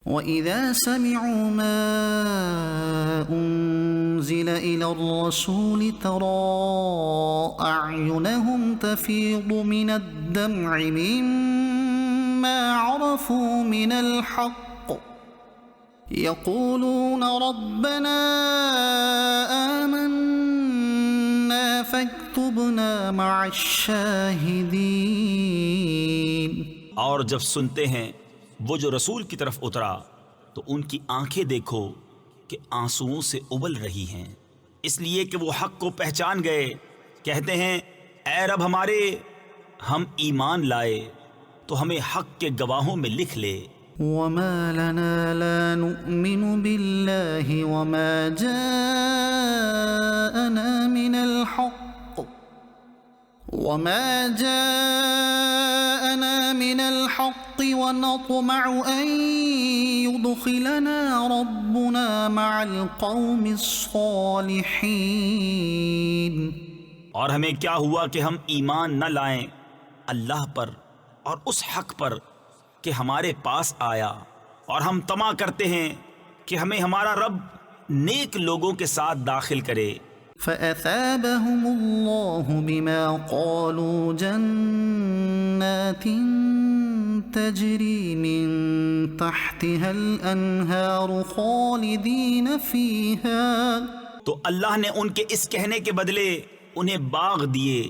وَإِذَا سَمِعُوا مَا أُنزِلَ إِلَى الرَّسُولِ تَرَىٰ أَعْيُنَهُمْ تَفِيضُ مِنَ الدَّمْعِ مِمَّا عَرَفُوا مِنَ الْحَقِّ يَقُولُونَ رَبَّنَا آمَنَّا فَاكْتُبْنَا مَعَ الشَّاهِدِينَ۔ اور جب سنتے ہیں وہ جو رسول کی طرف اترا تو ان کی آنکھیں دیکھو کہ آنسوؤں سے ابل رہی ہیں، اس لیے کہ وہ حق کو پہچان گئے۔ کہتے ہیں اے رب ہمارے، ہم ایمان لائے تو ہمیں حق کے گواہوں میں لکھ لے۔ وَمَا لَنَا لَا نُؤْمِنُ بِاللَّهِ وَمَا جَاءَنَا مِنَ الْحَقِّ وَنَطْمَعُ أَن يُدْخِلَنَا رَبُّنَا مَعَ الْقَوْمِ الصَّالِحِينَ۔ اور ہمیں کیا ہوا کہ ہم ایمان نہ لائیں اللہ پر اور اس حق پر کہ ہمارے پاس آیا، اور ہم طمع کرتے ہیں کہ ہمیں ہمارا رب نیک لوگوں کے ساتھ داخل کرے۔ فَأَثَابَهُمُ اللَّهُ بِمَا قَالُوا جَنَّاتٍ تَجْرِي مِن تَحْتِهَا الْأَنْهَارُ خَالِدِينَ فِيهَا، تو اللہ نے ان کے اس کہنے کے بدلے انہیں باغ دیے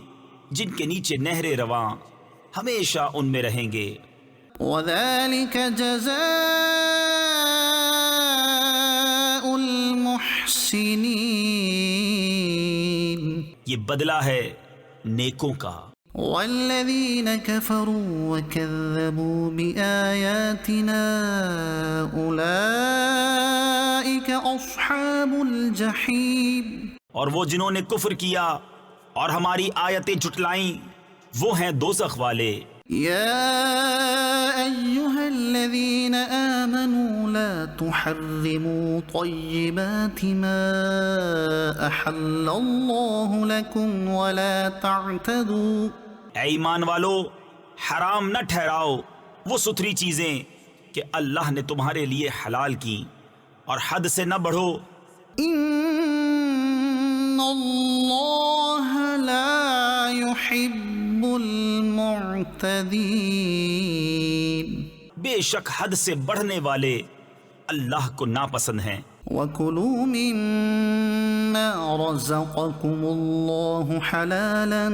جن کے نیچے نہریں رواں، ہمیشہ ان میں رہیں گے۔ وَذَلِكَ جَزَاءُ الْمُحْسِنِينَ، یہ بدلہ ہے نیکوں کا۔ وَالَّذِينَ كَفَرُوا وَكَذَّبُوا بِآيَاتِنَا أُولَئِكَ أَصْحَابُ الْجَحِيمِ، اور وہ جنہوں نے کفر کیا اور ہماری آیتیں جھٹلائیں وہ ہیں دوزخ والے۔ يا أيها الذين آمنوا لا تحرموا طيبات ما أحل الله لكم ولا تعتدوا۔ اے ایمان والو، حرام نہ ٹھہراؤ وہ ستھری چیزیں کہ اللہ نے تمہارے لیے حلال کی، اور حد سے نہ بڑھو۔ ان اللہ لا يحب المعتدین، بے شک حد سے بڑھنے والے اللہ کو ناپسند ہیں۔ وَكُلُوا مِمَّا رَزَقَكُمُ اللَّهُ حَلَالًا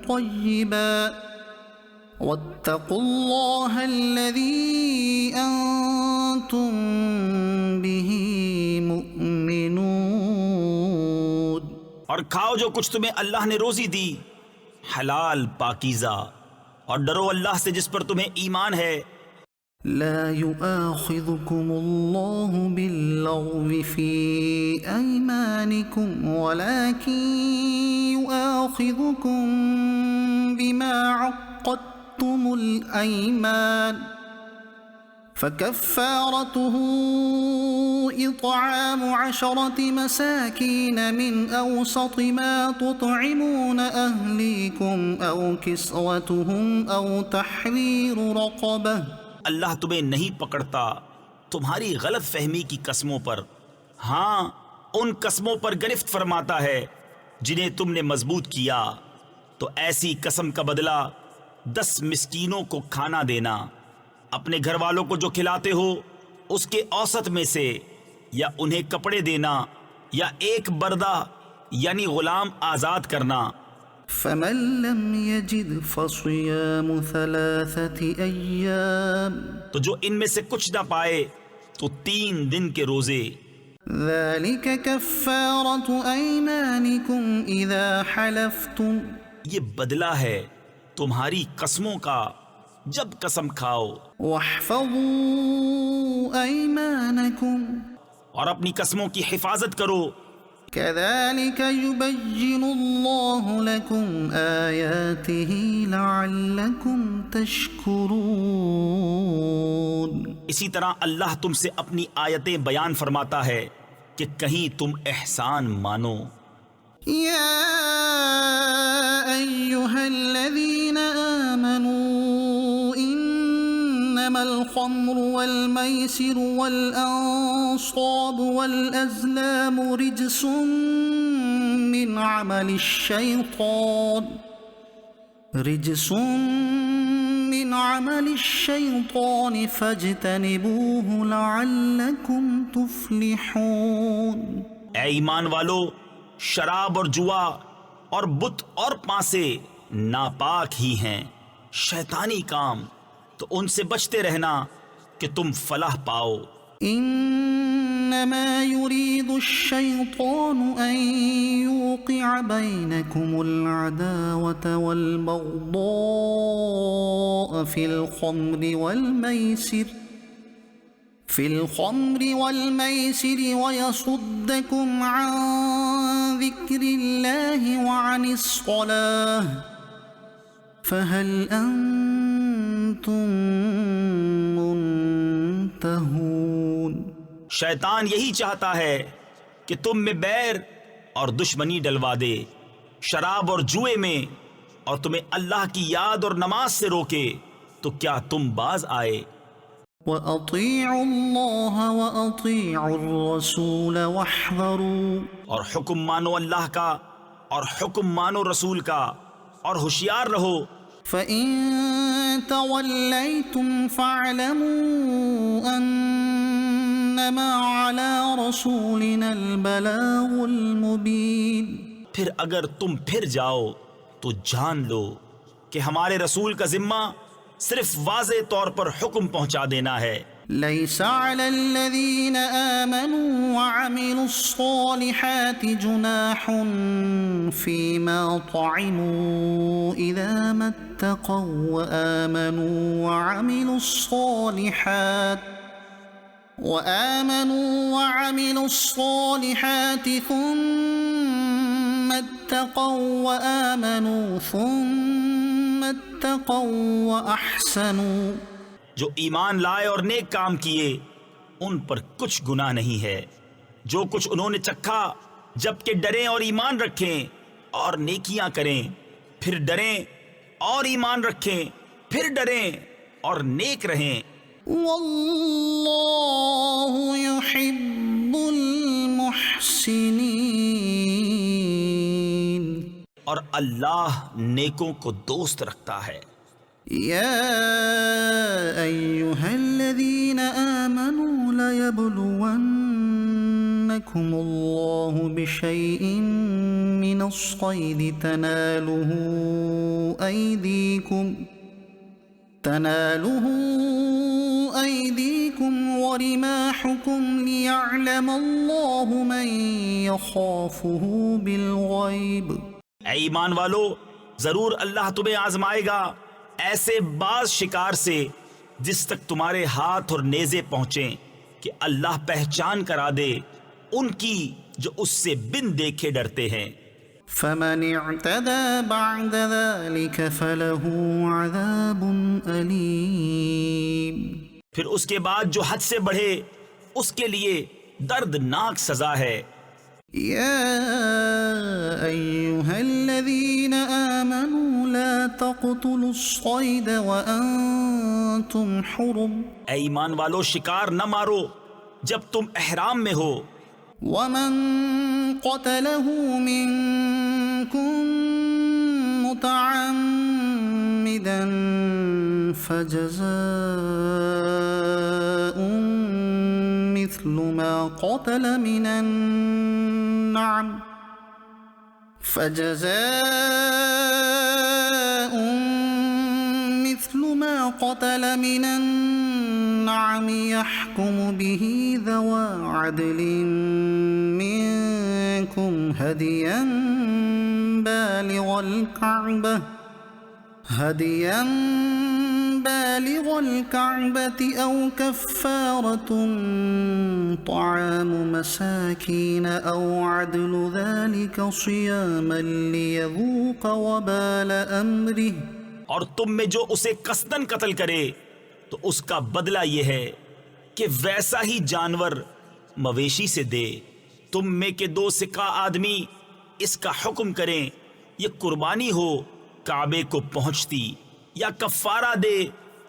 طَيِّبًا وَاتَّقُوا اللَّهَ الَّذِي أَنتُم بِهِ مُؤْمِنُونَ۔ اور کھاؤ جو کچھ تمہیں اللہ نے روزی دی، حلال پاکیزہ، اور ڈرو اللہ سے جس پر تمہیں ایمان ہے۔ لا يؤاخذكم الله باللغو في أيمانكم ولكن يؤاخذكم بما عقدتم الأيمان، فكفارته إطعام 10 مساكين من أوسط ما تطعمون أهليكم أو كسوتهم أو تحرير رقبة۔ اللہ تمہیں نہیں پکڑتا تمہاری غلط فہمی کی قسموں پر، ہاں ان قسموں پر گرفت فرماتا ہے جنہیں تم نے مضبوط کیا، تو ایسی قسم کا بدلہ 10 مسکینوں کو کھانا دینا، اپنے گھر والوں کو جو کھلاتے ہو اس کے اوسط میں سے، یا انہیں کپڑے دینا، یا ایک بردہ یعنی غلام آزاد کرنا۔ فمن لم يجد فصيام 3 أيام، تو جو ان میں سے کچھ نہ پائے تو 3 دن کے روزے۔ ذلك كفارة أيمانكم إذا حلفتم، یہ بدلہ ہے تمہاری قسموں کا جب قسم کھاؤ، واحفظوا أيمانكم، اور اپنی قسموں کی حفاظت کرو۔ كذلك يبين الله لكم آياته لعلكم تشكرون، اسی طرح اللہ تم سے اپنی آیتیں بیان فرماتا ہے کہ کہیں تم احسان مانو۔ يا أيها الذين آمنوا إن إنما الخمر والميسر والأنصاب والأزلام رجس من عمل الشيطان فاجتنبوه لعلكم تفلحون. اے ایمان والو، شراب اور جوا اور بت اور پانسے ناپاک ہی ہیں، شیطانی کام، تو ان سے بچتے رہنا کہ تم فلاح پاؤ. إنما يريد الشيطان أن يوقع بينكم العداوة والبغضاء في الخمر والميسر ويصدكم عن ذكر الله وعن الصلاة فهل أنتم منتهون. شیطان یہی چاہتا ہے کہ تم میں بیر اور دشمنی ڈلوا دے شراب اور جوئے میں، اور تمہیں اللہ کی یاد اور نماز سے روکے، تو کیا تم باز آئے؟ وَأَطِيعُوا اللَّهَ وَأَطِيعُوا الرَّسُولَ وَاحْذَرُوا. اور حکم مانو اللہ کا اور حکم مانو رسول کا، اور ہوشیار رہو. فَإِن تَوَلَّيْتُمْ فَاعْلَمُوا أَنَّمَا عَلَى رَسُولِنَا الْبَلَاغُ الْمُبِينُ. پھر اگر تم پھر جاؤ تو جان لو کہ ہمارے رسول کا ذمہ صرف واضح طور پر حکم پہنچا دینا ہے. لَيْسَ عَلَى الَّذِينَ آمَنُوا وَعَمِلُوا الصَّالِحَاتِ جُنَاحٌ فِيمَا طَعِمُوا إِذَا مَا اتَّقَوا وَآمَنُوا وَعَمِلُوا الصَّالِحَاتِ ثُمَّ اتَّقَوا وَآمَنُوا ثُمَّ اتَّقَوا وَأَحْسَنُوا. جو ایمان لائے اور نیک کام کیے ان پر کچھ گناہ نہیں ہے. جو کچھ انہوں نے چکھا جبکہ ڈریں اور ایمان رکھیں اور نیکیاں کریں، پھر ڈریں اور ایمان رکھیں، پھر ڈریں اور نیک رہیں. واللہ يحب المحسنین. اور اللہ نیکوں کو دوست رکھتا ہے. یا ایہا الذین آمنوا ليبلونکم اللہ بشیء من الصید تناله أيديكم ورماحكم ليعلم الله من يخافه بالغيب. اے ایمان والو، ضرور اللہ تمہیں آزمائے گا ایسے بعض شکار سے جس تک تمہارے ہاتھ اور نیزے پہنچیں، کہ اللہ پہچان کرا دے ان کی جو اس سے بن دیکھے ڈرتے ہیں. فمن اعتدى بعد ذلك فله عذاب أليم. پھر اس کے بعد جو حد سے بڑھے اس کے لیے دردناک سزا ہے. يا أيها الذين آمنوا لا تقتلوا الصيد وأنتم حرم. اے ایمان والو، شکار نہ مارو جب تم احرام میں ہو. ومن قتله منكم متعمدا فجزاء مثل ما قتل من النعم يحكم به ذوى عدل منكم هديا بالغ الكعبة أو كفارة طعام مساكين أو عدل ذلك صياما ليذوق وبال أمره. اور تم میں جو اسے قصدن قتل کرے تو اس کا بدلہ یہ ہے کہ ویسا ہی جانور مویشی سے دے. تم میں کے دو سکہ آدمی اس کا حکم کریں، یہ قربانی ہو کعبے کو پہنچتی، یا کفارہ دے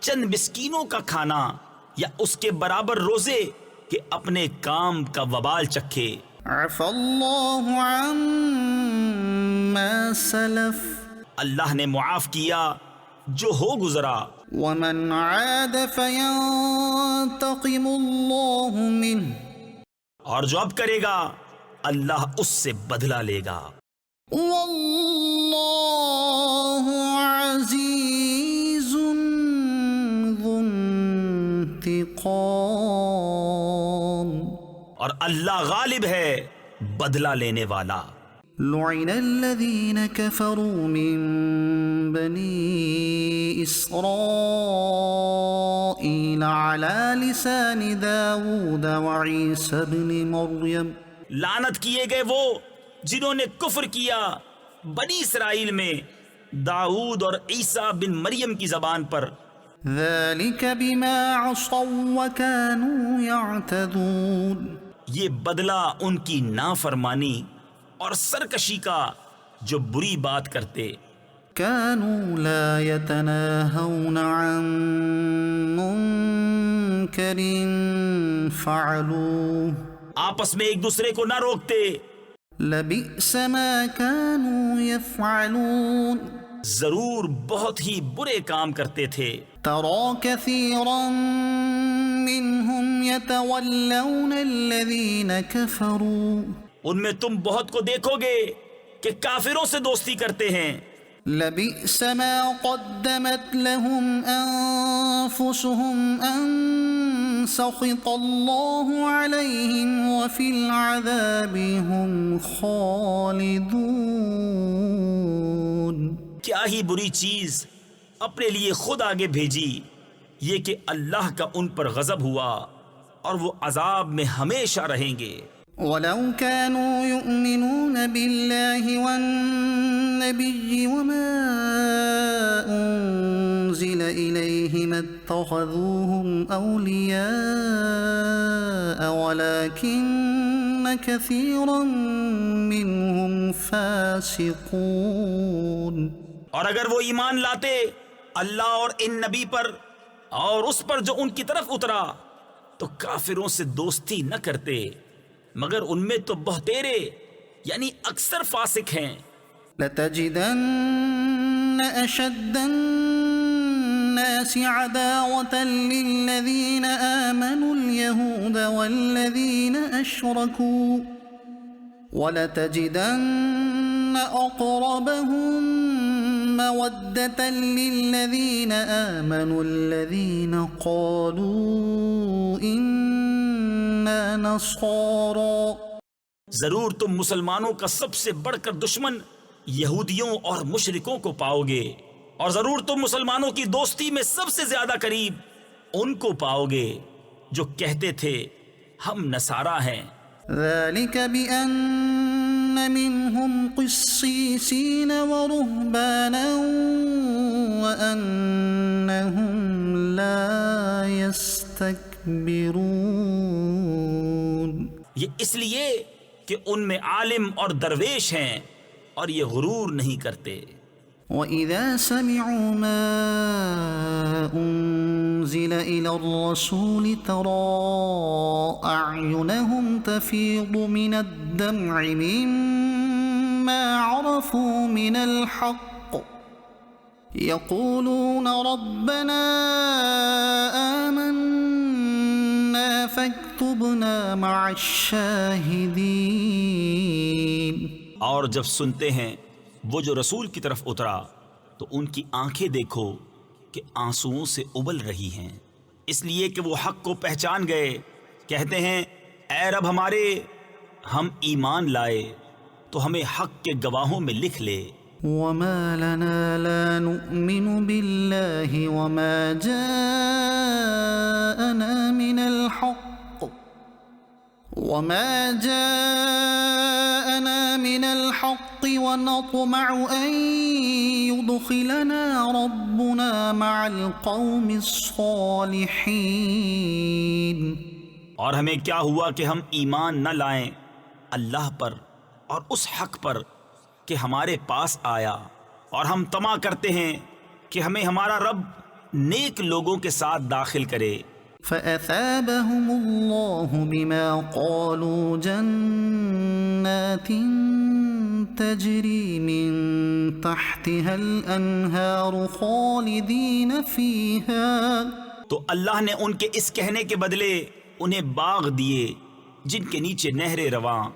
چند مسکینوں کا کھانا یا اس کے برابر روزے کہ اپنے کام کا وبال چکھے۔ عفا اللہ عما سلف، اللہ نے معاف کیا جو ہو گزرا، ومن عاد فینتقم اللہ منہ، اور جو اب کرے گا اللہ اس سے بدلہ لے گا۔ واللہ عزیز ذو انتقام، اور اللہ غالب ہے بدلہ لینے والا۔ لعن الذین کفروا من بنی اسرائیل علی لسان داود وعیسی بن مریم، لعنت کیے گئے وہ جنہوں نے کفر کیا بنی اسرائیل میں داؤد اور عیسیٰ بن مریم کی زبان پر، ذلك بما عصوا وكانوا يعتدون، یہ بدلہ ان کی نافرمانی اور سرکشی کا جو بری بات کرتے۔ كانوا لا يتناهون عن منكر فعلوه، آپس میں ایک دوسرے کو نہ روکتے، لبئس ما كانوا يفعلون، ضرور بہت ہی برے کام کرتے تھے۔ ترى كثيرا منهم يتولون الذين كفروا، ان میں تم بہت کو دیکھو گے کہ کافروں سے دوستی کرتے ہیں۔ لبئس ما قدمت لهم أنفسهم أن سخط الله عليهم وفي العذاب هم خالدون، کیا ہی بری چیز اپنے لیے خود آگے بھیجی، یہ کہ اللہ کا ان پر غضب ہوا اور وہ عذاب میں ہمیشہ رہیں گے۔ ولو كانوا يؤمنون بالله والنبي وما أنزل إليه ما اتخذوهم أولياء ولكن كثيرا منهم فاسقون، اور اگر وہ ایمان لاتے اللہ اور ان نبی پر اور اس پر جو ان کی طرف اترا تو کافروں سے دوستی نہ کرتے، مگر ان میں تو بہتیرے یعنی اکثر فاسق ہیں۔ لتجدن أشد الناس عداوة للذين آمنوا اليهود والذين أشركوا، ولتجدن أقربهم مودة للذين آمنوا الذين قالوا إنا نصارى، ضرور تم مسلمانوں کا سب سے بڑھ کر دشمن یہودیوں اور مشرکوں کو پاؤ گے، اور ضرور تم مسلمانوں کی دوستی میں سب سے زیادہ قریب ان کو پاؤ گے جو کہتے تھے ہم نصارہ ہیں۔ ذلك بأن منهم قسيسين ورهبانا وأنهم لا يستكبرون، یہ اس لیے کہ ان میں عالم اور درویش ہیں اور یہ غرور نہیں کرتے۔ وَإِذَا سَمِعُوا مَا أُنزِلَ إِلَى الرَّسُولِ تَرَىٰ أَعْيُنَهُمْ تَفِيضُ مِنَ الدَّمْعِ مِمَّا عَرَفُوا مِنَ الْحَقِّ يَقُولُونَ رَبَّنَا آمَنَّا فَاكْتُبْنَا مَعَ الشَّاهِدِينَ، اور جب سنتے ہیں وہ جو رسول کی طرف اترا تو ان کی آنکھیں دیکھو کہ آنسوؤں سے ابل رہی ہیں، اس لیے کہ وہ حق کو پہچان گئے، کہتے ہیں اے رب ہمارے، ہم ایمان لائے تو ہمیں حق کے گواہوں میں لکھ لے۔ وَمَا لَنَا لَا نُؤْمِنُ بِاللَّهِ وَمَا جَاءَنَا مِنَ الْحَقِّ وَنَطْمَعُ أَن يُدْخِلَنَا رَبُّنَا مَعَ الْقَوْمِ الصَّالِحِينَ، اور ہمیں کیا ہوا کہ ہم ایمان نہ لائیں اللہ پر اور اس حق پر کہ ہمارے پاس آیا، اور ہم طمع کرتے ہیں کہ ہمیں ہمارا رب نیک لوگوں کے ساتھ داخل کرے۔ فأثابهم الله بما قالوا جنات تجري من تحتها الأنهار خالدين فيها، تو اللہ نے ان کے اس کہنے کے بدلے انہیں باغ دیے جن کے نیچے نہریں رواں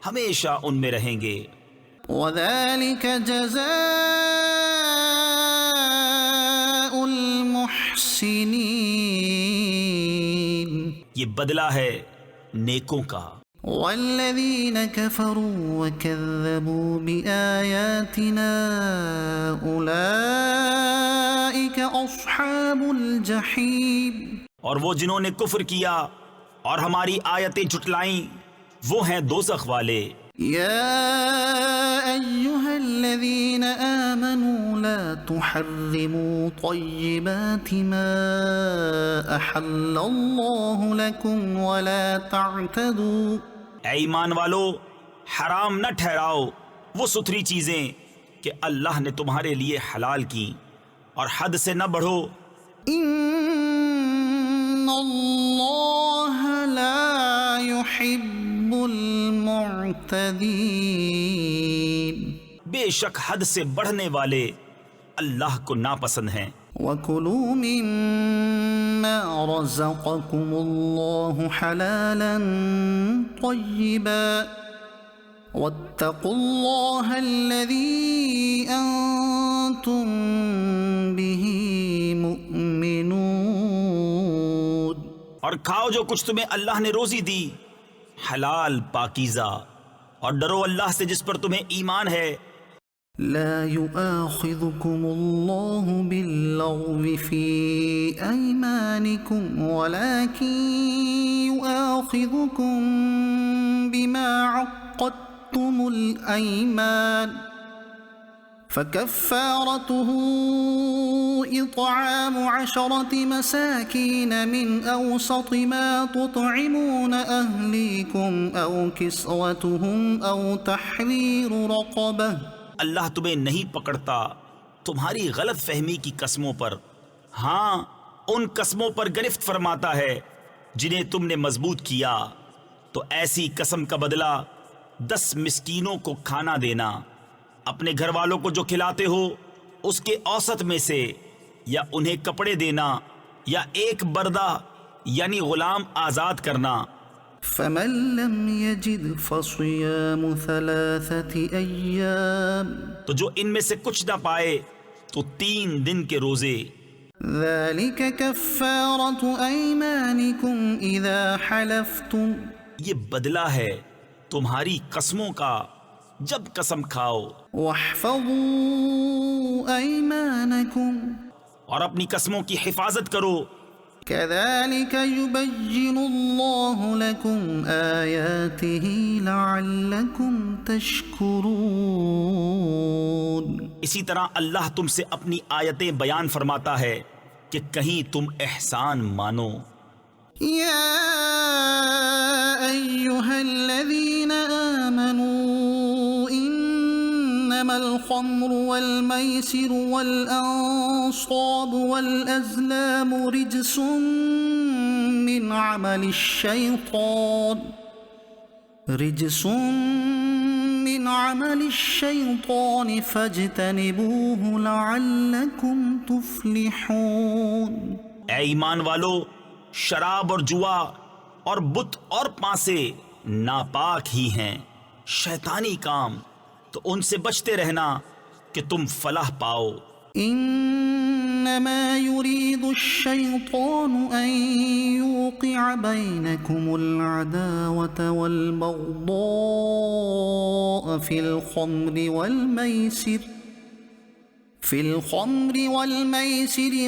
ہمیشہ ان میں رہیں گے۔ وذلك جزاء المحسنين، یہ بدلہ ہے نیکوں کا۔ والذين كفروا وكذبوا بآياتنا أولئك أصحاب الجحيم، اور وہ جنہوں نے کفر کیا اور ہماری آیتیں جھٹلائیں وہ ہیں دوزخ والے۔ يا أيها الذين آمنوا لا تحرموا طيبات ما أحل الله لكم ولا تعتدوا، اے ایمان والو، حرام نہ ٹھہراؤ وہ ستھری چیزیں کہ اللہ نے تمہارے لیے حلال کی، اور حد سے نہ بڑھو۔ إن الله لا يحب المعتدين، بے شک حد سے بڑھنے والے اللہ کو ناپسند ہیں۔ وَكُلُوا مِمَّا رَزَقَكُمُ اللَّهُ حَلَالًا طَيِّبًا وَاتَّقُوا اللَّهَ الَّذِي أَنتُم بِهِ مُؤْمِنُونَ، اور کھاؤ جو کچھ تمہیں اللہ نے روزی دی حلال پاکیزہ، اور ڈرو اللہ سے جس پر تمہیں ایمان ہے۔ لا يؤاخذكم الله باللغو في أيمانكم ولكن يؤاخذكم بما عقدتم الأيمان، فكفارته إطعام 10 مساكين من أوسط ما تطعمون أهليكم أو كسوتهم أو تحرير رقبة۔ اللہ تمہیں نہیں پکڑتا تمہاری غلط فہمی کی قسموں پر، ہاں ان قسموں پر گرفت فرماتا ہے جنہیں تم نے مضبوط کیا، تو ایسی قسم کا بدلہ 10 مسکینوں کو کھانا دینا، اپنے گھر والوں کو جو کھلاتے ہو اس کے اوسط میں سے، یا انہیں کپڑے دینا، یا ایک بردہ یعنی غلام آزاد کرنا۔ فمن لم يجد فصيام 3 أيام، تو جو ان میں سے کچھ نہ پائے تو 3 دن کے روزے۔ ذلك كفارة أيمانكم إذا حلفتم، یہ بدلہ ہے تمہاری قسموں کا جب قسم کھاؤ، واحفظوا أيمانكم اور اپنی قسموں کی حفاظت کرو۔ كذلك يبين الله لكم آياته لعلكم تشكرون، اسی طرح اللہ تم سے اپنی آیتیں بیان فرماتا ہے کہ کہیں تم احسان مانو۔ يا أيها الذين آمنوا إنما الخمر والميسر والأنصاب والأزلام رجس من عمل الشيطان فاجتنبوه لعلكم تفلحون۔ اے ایمان والو، شراب اور جوا اور بت اور پانسے ناپاک ہی ہیں، شیطانی کام، تو ان سے بچتے رہنا کہ تم فلاح پاؤ۔ انما يريد الشيطان ان يوقع بينكم العداوة والبغضاء في الخمر والميسر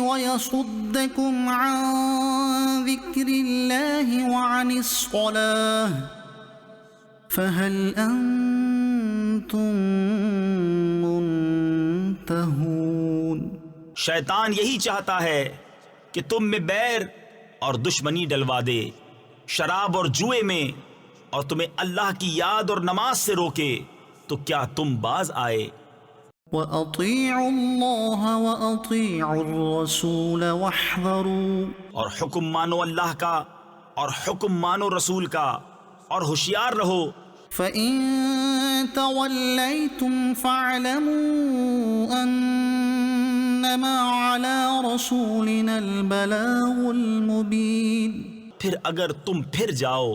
ويصدكم عن ذكر الله وعن الصلاة فهل أنتم منتهون۔ شیطان یہی چاہتا ہے کہ تم میں بیر اور دشمنی ڈلوا دے شراب اور جوئے میں، اور تمہیں اللہ کی یاد اور نماز سے روکے، تو کیا تم باز آئے؟ وَأَطِيعُوا اللَّهَ وَأَطِيعُوا الرَّسُولَ وَاحْذَرُوا اور حکم مانو اللہ کا اور حکم مانو رسول کا اور ہوشیار رہو. فَإِن تَوَلَّيْتُمْ فَاعْلَمُوا أَنَّمَا عَلَى رَسُولِنَا الْبَلَاغُ الْمُبِينُ. پھر اگر تم پھر جاؤ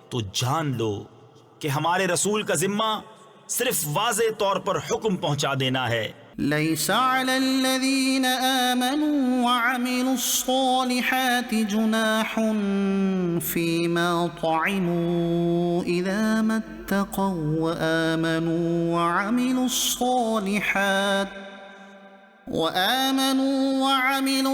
تو جان لو کہ ہمارے رسول کا ذمہ صرف واضح طور پر حکم پہنچا دینا ہے. لَيْسَ عَلَى الَّذِينَ آمَنُوا وَعَمِلُوا الصَّالِحَاتِ جُنَاحٌ فِيمَا طَعِمُوا إِذَا مَا اتَّقَوا وَآمَنُوا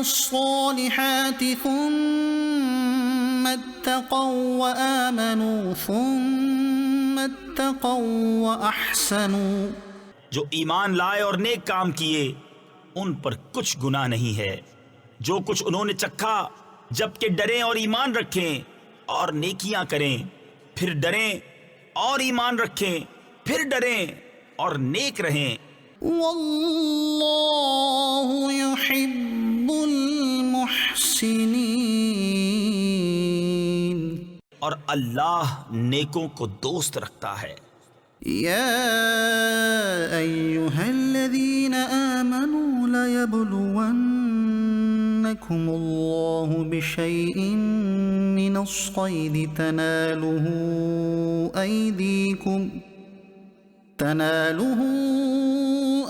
الصَّالِحَاتِ ثُمَّ اتَّقَوا وَآمَنُوا ثُمَّ اتَّقَوا وَأَحْسَنُوا. جو ایمان لائے اور نیک کام کیے ان پر کچھ گناہ نہیں ہے. جو کچھ انہوں نے چکھا جبکہ ڈریں اور ایمان رکھیں اور نیکیاں کریں، پھر ڈریں اور ایمان رکھیں، پھر ڈریں اور نیک رہیں. واللہ یحب المحسنین. اور اللہ نیکوں کو دوست رکھتا ہے. یا ایہا الذین آمنوا لیبلونکم اللہ بشیء من الصید تنالہ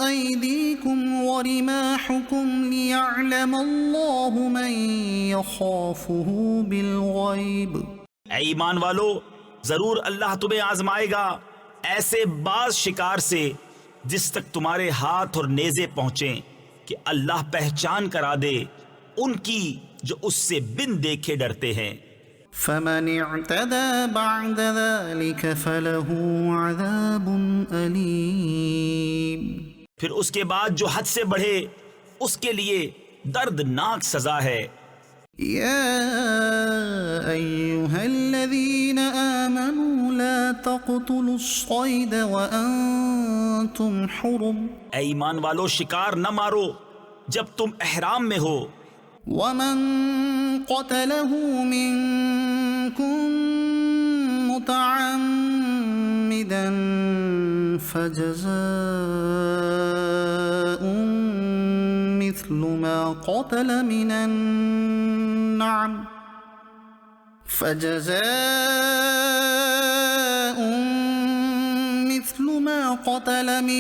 ایدیکم ورماحکم لیعلم اللہ من یخافہ بالغیب. اے ایمان والو، ضرور اللہ تمہیں آزمائے گا ایسے بعض شکار سے جس تک تمہارے ہاتھ اور نیزے پہنچیں کہ اللہ پہچان کرا دے ان کی جو اس سے بن دیکھے ڈرتے ہیں. فمن اعتدى بعد ذلك فله عذاب أليم. پھر اس کے بعد جو حد سے بڑھے اس کے لیے دردناک سزا ہے. يا أيها الذين آمنوا لا تقتلوا الصيد وأنتم حرم. اے ایمان والو، شکار نہ مارو جب تم احرام میں ہو. ومن قتله منكم متعمدا فجزاء مثل ما قتل من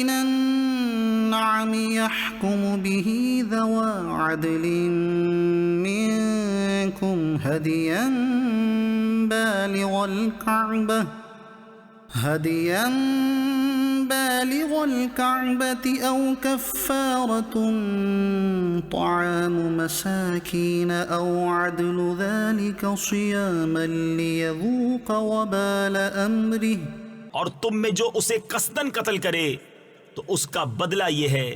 النعم يحكم به ذوى عدل منكم هديا بالغ الكعبة أو كفارة طعام مساكين أو عدل ذلك صياما ليذوق وبال أمره. اور تم میں جو اسے قصدن قتل کرے تو اس کا بدلہ یہ ہے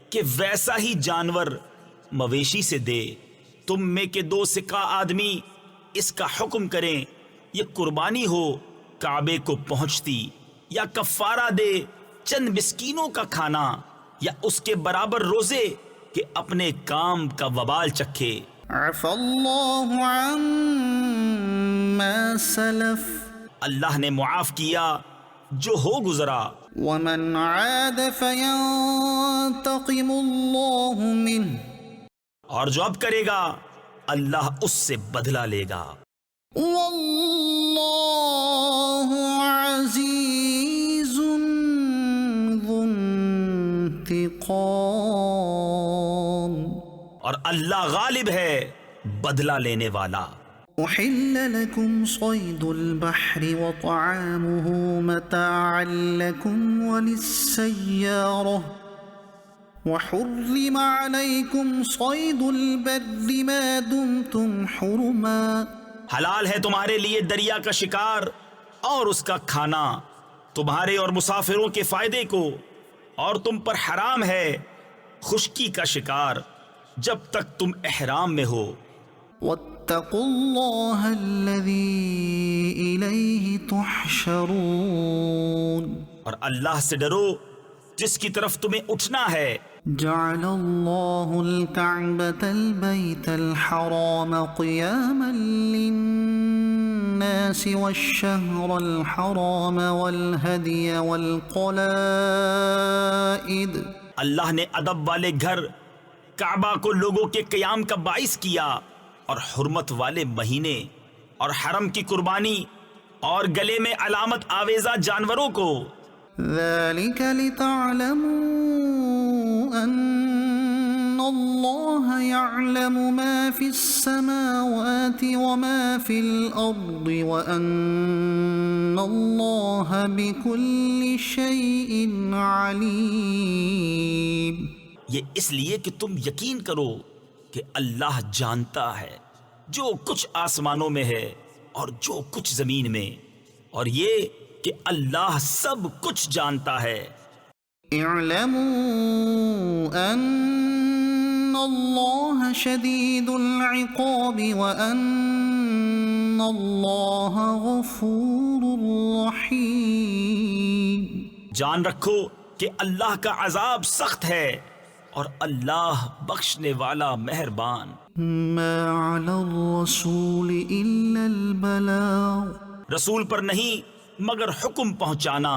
کہ ویسا ہی جانور مویشی سے دے. تم میں کے 2 سکہ آدمی اس کا حکم کریں، یہ قربانی ہو کعبے کو پہنچتی، یا کفارہ دے چند مسکینوں کا کھانا، یا اس کے برابر روزے کہ اپنے کام کا وبال چکھے. عفا اللہ عما سلف. اللہ نے معاف کیا جو ہو گزرا. ومن عاد فینتقم اللہ منہ. اور جو اب کرے گا اللہ اس سے بدلہ لے گا. واللہ عزیز ذو انتقام. اور اللہ غالب ہے بدلہ لینے والا. أحل لكم صيد البحر وطعامه متاعا لكم وللسيارة وحرم عليكم صيد البر ما دمتم حرما. حلال ہے تمہارے لیے دریا کا شکار اور اس کا کھانا تمہارے اور مسافروں کے فائدے کو، اور تم پر حرام ہے خشکی کا شکار جب تک تم احرام میں ہو. واتقوا اللہ الذی الیہ تحشرون. اور اللہ سے ڈرو جس کی طرف تمہیں اٹھنا ہے. جعل الله الكعبة البيت الحرام قياما للناس والشهر الحرام والهدي والقلائد. اللہ نے ادب والے گھر کعبہ کو لوگوں کے قیام کا باعث کیا اور حرمت والے مہینے اور حرم کی قربانی اور گلے میں علامت آویزہ جانوروں کو. ذلك لتعلموا أن الله يعلم ما في السماوات وما في الأرض وأن الله بكل شيء عليم. یہ اس لیے کہ تم یقین کرو کہ اللہ جانتا ہے جو کچھ آسمانوں میں ہے اور جو کچھ زمین میں، اور یہ کہ اللہ سب کچھ جانتا ہے. اعلموا ان اللہ شدید العقاب وان اللہ غفور رحیم. جان رکھو کہ اللہ کا عذاب سخت ہے اور اللہ بخشنے والا مہربان. ما علی الرسول الا البلاغ. رسول پر نہیں مگر حکم پہنچانا.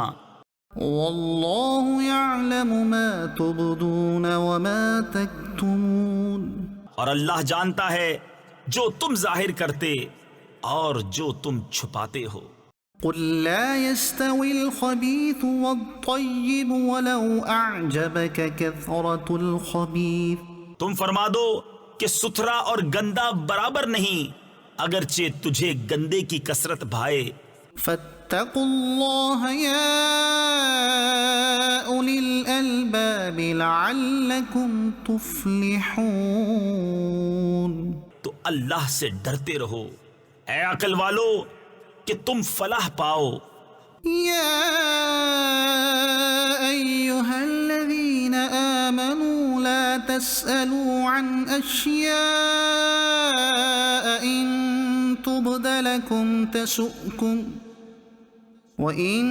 واللہ یعلم ما تبدون وما تکتمون. اور اللہ جانتا ہے جو تم ظاہر کرتے اور جو تم چھپاتے ہو. قل لا يستوي الخبيث والطيب ولو اعجبك كثرة الخبيث. تم فرما دو کہ ستھرا اور گندا برابر نہیں اگرچہ تجھے گندے کی کثرت بھائے. فاتقوا اللہ یا اولی الالباب لعلکم تفلحون. تو اللہ سے ڈرتے رہو اے عقل والو کہ تم فلاح پاؤ. یا ایہا الذین آمنوا لا تسألوا عن اشیاء ان تبد لکم تسؤکم وَإِن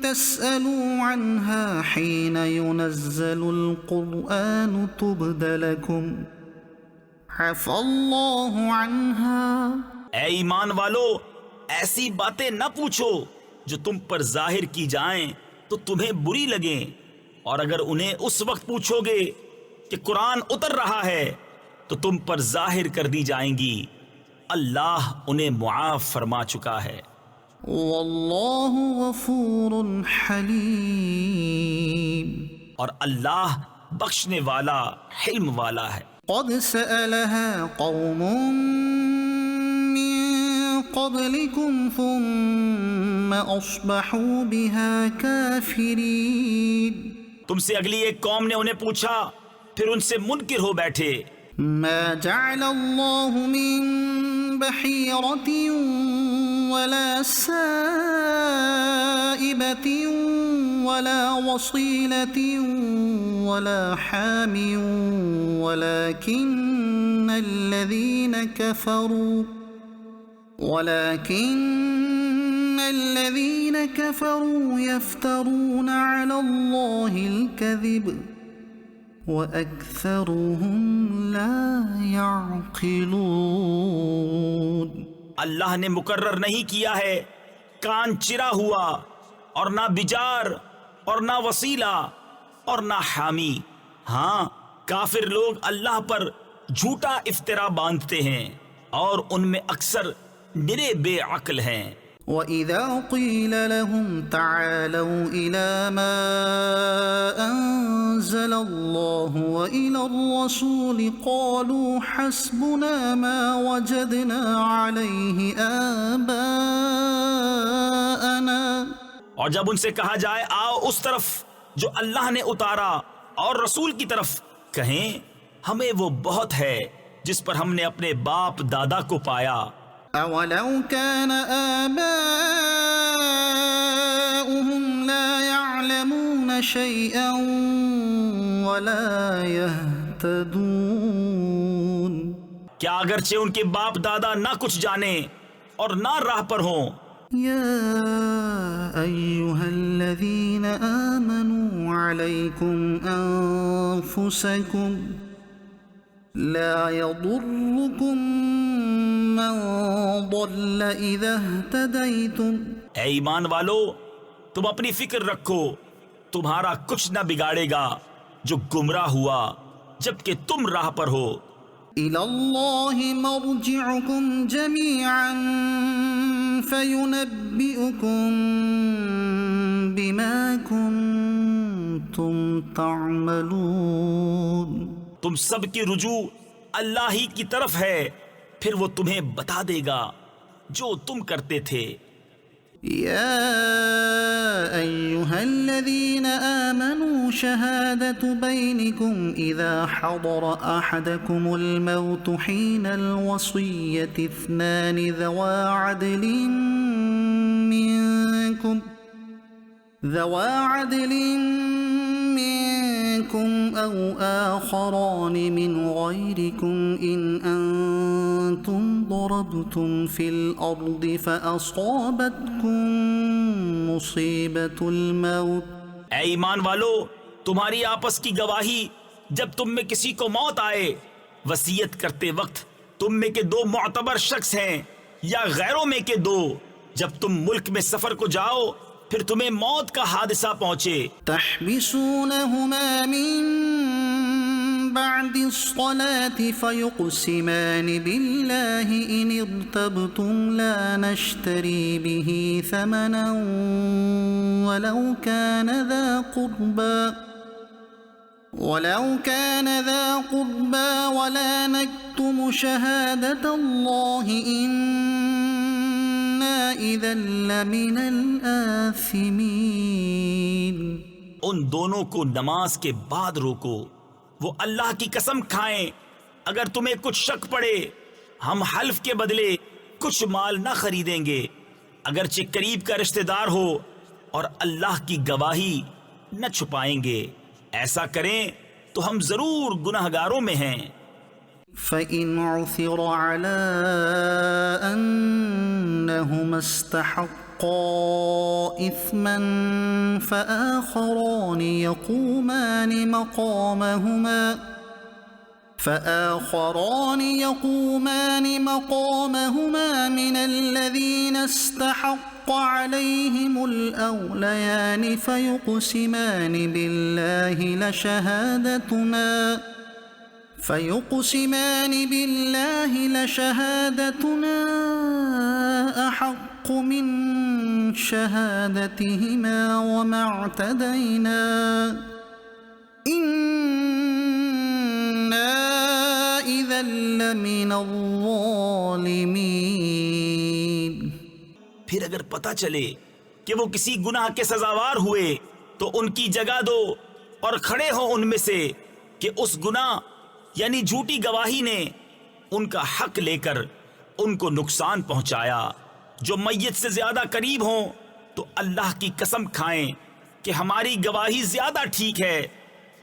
تَسْأَلُوا عَنْهَا حِينَ يُنَزَّلُ الْقُرْآنُ تُبْدَ لَكُمْ عَفَا اللَّهُ عَنْهَا. اے ایمان والو ایسی باتیں نہ پوچھو جو تم پر ظاہر کی جائیں تو تمہیں بری لگیں، اور اگر انہیں اس وقت پوچھو گے کہ قرآن اتر رہا ہے تو تم پر ظاہر کر دی جائیں گی. اللہ انہیں معاف فرما چکا ہے. واللہ غفور حلیم. اور اللہ بخشنے والا حلم والا ہے. قد سألها قوم من قبلكم ثم أصبحوا بها كافرين. تم سے اگلی ایک قوم نے انہیں پوچھا پھر ان سے منکر ہو بیٹھے. ما جعل الله من بحيرة ولا سائبة ولا وصيلة ولا حام ولكن الذين كفروا يفترون على الله الكذب وَأَكْثَرُهُمْ لَا يَعْقِلُونَ. اللہ نے مقرر نہیں کیا ہے کان چرا ہوا اور نہ بجار اور نہ وسیلہ اور نہ حامی. ہاں کافر لوگ اللہ پر جھوٹا افطرا باندھتے ہیں اور ان میں اکثر نرے بے عقل ہیں. وَإِذَا قِيلَ لَهُمْ تَعَالَوْا إِلَى مَا أَنزَلَ اللَّهُ وَإِلَى الرَّسُولِ قَالُوا حَسْبُنَا مَا وَجَدْنَا عَلَيْهِ آبَاءَنَا. اور جب ان سے کہا جائے آؤ اس طرف جو اللہ نے اتارا اور رسول کی طرف، کہیں ہمیں وہ بہت ہے جس پر ہم نے اپنے باپ دادا کو پایا. أَوَلَوْ كَانَ آبَاؤُهُمْ لَا يَعْلَمُونَ شَيْئًا وَلَا يَهْتَدُونَ. کیا اگرچہ ان کے باپ دادا نہ کچھ جانے اور نہ راہ پر ہوں يا أيها الذين آمنوا عليكم أنفسكم لا يضركم من ضل إذا اهتديتم. اے ایمان والو، تم اپنی فکر رکھو، تمہارا کچھ نہ بگاڑے گا جو گمراہ ہوا جبکہ تم راہ پر ہو. إلى الله مرجعكم جميعا فينبئكم بما كنتم تعملون. تم سب کی رجوع اللہ ہی کی طرف ہے، پھر وہ تمہیں بتا دے گا جو تم کرتے تھے. يا أيها الذين آمنوا شهادة بينكم إذا حضر أحدكم الموت حين الوصية اثنان ذوا عدل منكم أو آخران من غيركم إن أنتم ضربتم في الأرض فأصابتكم مصيبة الموت. اے ایمان والو، تمہاری آپس کی گواہی جب تم میں کسی کو موت آئے، وصیت کرتے وقت تم میں کے دو معتبر شخص ہیں یا غیروں میں کے دو، جب تم ملک میں سفر کو جاؤ پھر تمہیں موت کا حادثہ پہنچے، تحبسونهما من بعد الصلاة فيقسمان بالله إن ارتبتم لا نشتري به ثمنا ولو كان ذا قربى ولا نكتم شهادة الله إنا إذا لمن الآثمين. ان دونوں کو نماز کے بعد روکو، وہ اللہ کی قسم کھائیں اگر تمہیں کچھ شک پڑے، ہم حلف کے بدلے کچھ مال نہ خریدیں گے اگرچہ قریب کا رشتہ دار ہو، اور اللہ کی گواہی نہ چھپائیں گے. ایسا کریں تو ہم ضرور گناہگاروں میں ہیں. فَإِنْ عُثِرَ عَلَىٰ أَنَّهُمَا اسْتَحَقَّا إِثْمًا فَآخَرَانِ يَقُومَانِ مَقَامَهُمَا مِنَ الَّذِينَ اسْتَحَقَّ عَلَيْهِمُ الْأَوْلَيَانِ فَيُقْسِمَانِ بِاللَّهِ لَشَهَادَتُنَا أَحَقُّ مِنْ شَهَادَتِهِمَا وَمَا اعْتَدَيْنَا إِنَّا إِذًا لَمِنَ الظَّالِمِينَ. پھر اگر پتہ چلے کہ وہ کسی گناہ کے سزاوار ہوئے تو ان کی جگہ دو اور کھڑے ہو ان میں سے کہ اس گناہ یعنی جھوٹی گواہی نے ان کا حق لے کر ان کو نقصان پہنچایا. جو میت سے زیادہ قریب ہوں تو اللہ کی قسم کھائیں کہ ہماری گواہی زیادہ ٹھیک ہے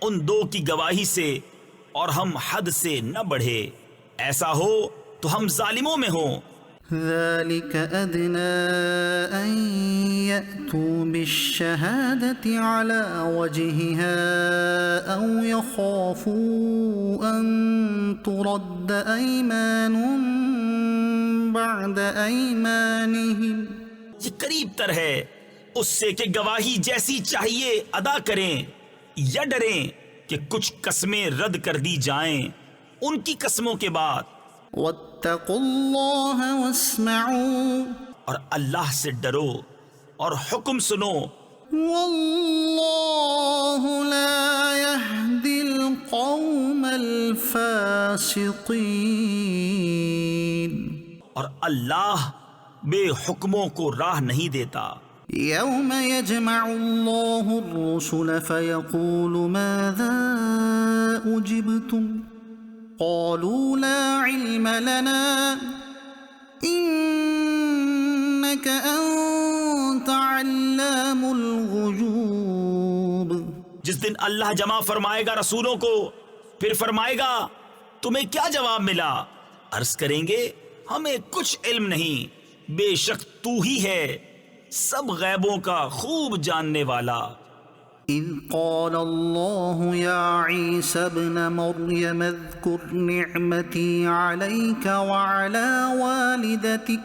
ان دو کی گواہی سے، اور ہم حد سے نہ بڑھے. ایسا ہو تو ہم ظالموں میں ہوں. ذلك أدنى أن يأتوا بالشهادة على وجهها أو يخافوا أن ترد أيمان بعد أيمانهم. یہ قریب تر ہے اس سے کہ گواہی جیسی چاہیے ادا کریں، یا ڈریں کہ کچھ قسمیں رد کر دی جائیں ان کی قسموں کے بعد. واتقوا اللہ واسمعوا، اور اللہ سے ڈرو اور حکم سنو. واللہ لا يهدی القوم الفاسقین، اور اللہ بے حکموں کو راہ نہیں دیتا. یوم یجمع اللہ الرسل فیقول ماذا اجبتم قالوا لا علم لنا انك انت علام الغیوب. جس دن اللہ جمع فرمائے گا رسولوں کو، پھر فرمائے گا تمہیں کیا جواب ملا؟ عرض کریں گے ہمیں کچھ علم نہیں، بے شک تو ہی ہے سب غیبوں کا خوب جاننے والا۔ إذ قال الله يا عيسى ابن مريم اذكر نعمتي عليك وعلى والدتك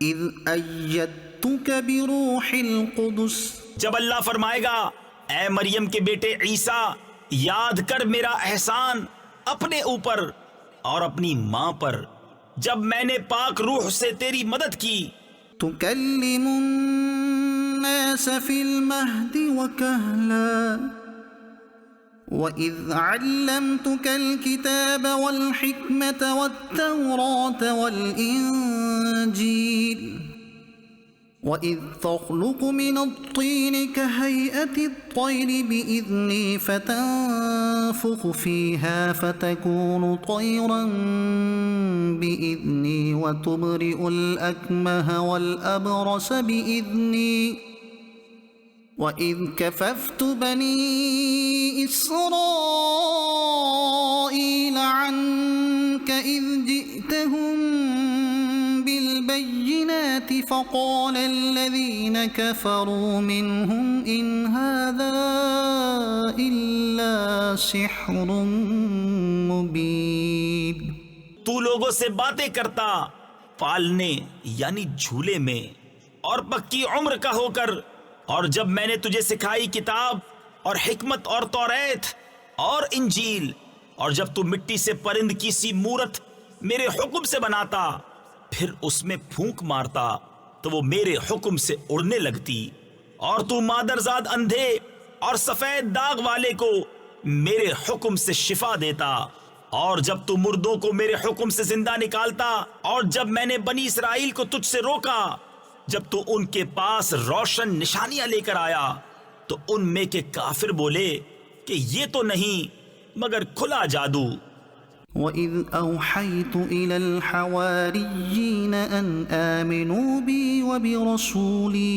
إذ أيدتك بروح القدس۔ جب اللہ فرمائے گا اے مریم کے بیٹے عیسیٰ یاد کر میرا احسان اپنے اوپر اور اپنی ماں پر جب میں نے پاک روح سے تیری مدد کی۔ تكلم الناس في المهد وكهلا وإذ علمتك الكتاب والحكمة والتوراة والإنجيل وإذ تخلق من الطين كهيئة الطير بإذني فتنفخ فيها فتكون طيرا بإذني وتبرئ الأكمه والأبرص بإذني وإذ كففت بني إسرائيل عنك إذ جئتهم بالبينات فقال الذين كفروا منهم إن هذا إلا سحر مبين۔ تو لوگوں سے باتیں کرتا پالنے یعنی جھولے میں اور پکی عمر کا ہو کر، اور جب میں نے تجھے سکھائی کتاب اور حکمت اور توریت اور انجیل، اور جب تو مٹی سے پرند کی سی مورت میرے حکم سے بناتا پھر اس میں پھونک مارتا تو وہ میرے حکم سے اڑنے لگتی، اور تو مادرزاد اندھے اور سفید داغ والے کو میرے حکم سے شفا دیتا، اور جب تو مردوں کو میرے حکم سے زندہ نکالتا، اور جب میں نے بنی اسرائیل کو تجھ سے روکا جب تو ان کے پاس روشن نشانیاں لے کر آیا تو ان میں کے کافر بولے کہ یہ تو نہیں مگر کھلا جادو۔ وَإِذْ أَوْحَيْتُ إِلَى الْحَوَارِيِّينَ أَنْ آمِنُوا بِي وَبِرَسُولِي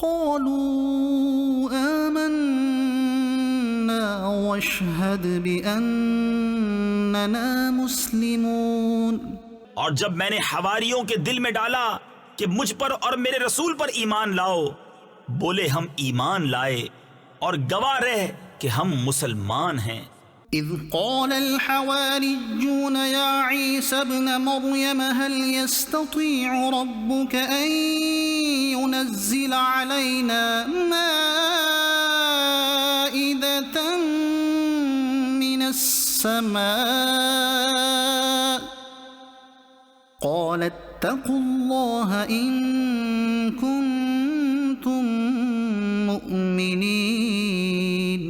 قَالُوا آمَنَّا وَاشْهَدْ بِأَنَّنَا مُسْلِمُونَ۔ اور جب میں نے حواریوں کے دل میں ڈالا کہ مجھ پر اور میرے رسول پر ایمان لاؤ، بولے ہم ایمان لائے اور گواہ رہ کہ ہم مسلمان ہیں۔ إذ قال الحواريون يا عيسى ابن مريم هل يستطيع ربك أن ينزل علينا مائدة من السماء قال اتقوا الله إن كنتم مؤمنين۔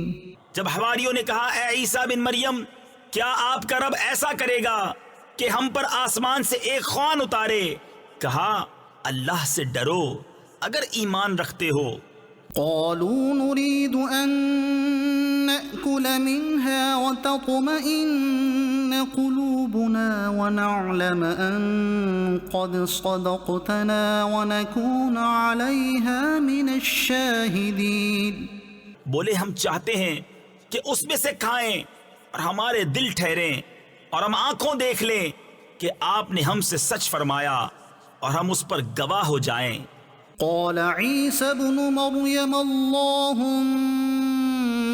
جب حواریوں نے کہا اے عیسیٰ بن مریم کیا آپ کا رب ایسا کرے گا کہ ہم پر آسمان سے ایک خوان اتارے؟ کہا اللہ سے ڈرو اگر ایمان رکھتے ہو۔ قالوا نريد أن نأكل منها وتطمئن قلوبنا ونعلم أن قد صدقتنا ونكون عليها من الشاهدين۔ بولے ہم چاہتے ہیں کہ اس میں سے کھائیں اور ہمارے دل ٹھہریں اور ہم آنکھوں دیکھ لیں کہ آپ نے ہم سے سچ فرمایا اور ہم اس پر گواہ ہو جائیں۔ قال عيسى ابن مريم اللهم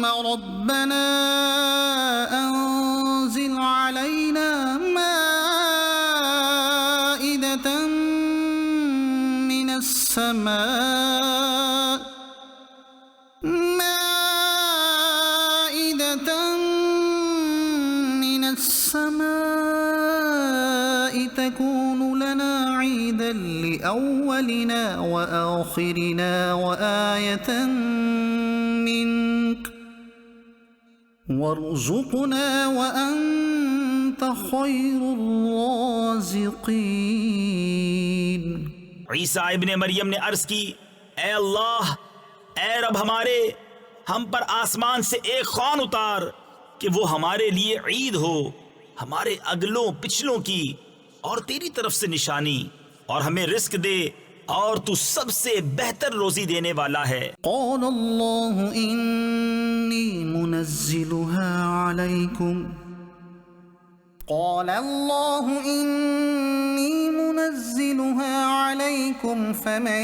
ربنا أنزل علينا مائدة من السماء تكون لنا عيدا لأولنا وآخرنا وآية منك وارزقنا وأنت خير الرازقين۔ عیسیٰ ابن مریم نے عرض کی اے اللہ، اے رب ہمارے، ہم پر آسمان سے ایک خوان اتار کہ وہ ہمارے لیے عید ہو، ہمارے اگلوں پچھلوں کی اور تیری طرف سے نشانی، اور ہمیں رزق دے اور تو سب سے بہتر روزی دینے والا ہے۔ قال اللہ انی منزلها علیکم قال الله إني منزلها عليكم فمن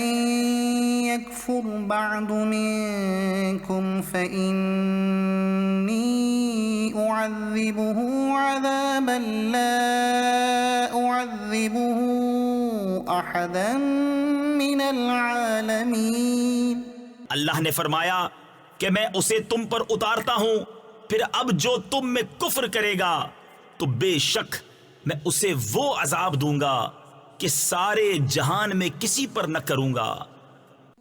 يكفر بعد منكم فإني أعذبه عذابا لا أعذبه أحدا من العالمين. اللہ نے فرمایا کہ میں اسے تم پر اتارتا ہوں، پھر اب جو تم میں کفر کرے گا تو بے شک میں اسے وہ عذاب دوں گا کہ سارے جہان میں کسی پر نہ کروں گا.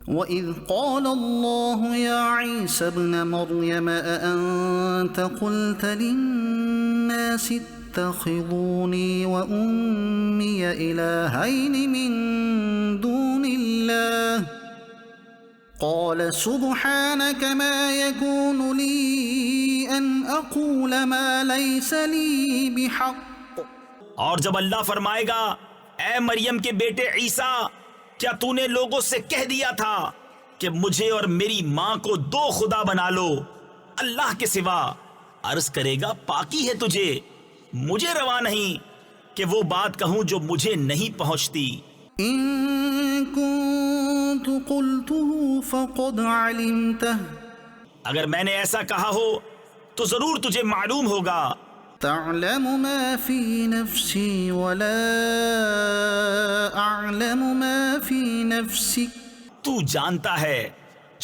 وَإِذْ قَالَ اللَّهُ يَا عِيسَى ابْنَ مَرْيَمَ أَأَنْتَ قُلْتَ لِلنَّاسِ اتَّخِذُونِي وَأُمِّيَ إِلَٰهَيْنِ مِن دُونِ اللَّهِ قال سبحانك ما يكون لي أن أقول ما ليس لي بحق. اور جب اللہ فرمائے گا اے مریم کے بیٹے عیسیٰ، کیا تو نے لوگوں سے کہہ دیا تھا کہ مجھے اور میری ماں کو دو خدا بنا لو اللہ کے سوا؟ عرض کرے گا پاکی ہے تجھے، مجھے روا نہیں کہ وہ بات کہوں جو مجھے نہیں پہنچتی. إن كنت قلته فقد علمته. اگر میں نے ایسا کہا ہو تو ضرور تجھے معلوم ہوگا. تعلم ما في نفسي ولا أعلم ما في نفسك. تو جانتا ہے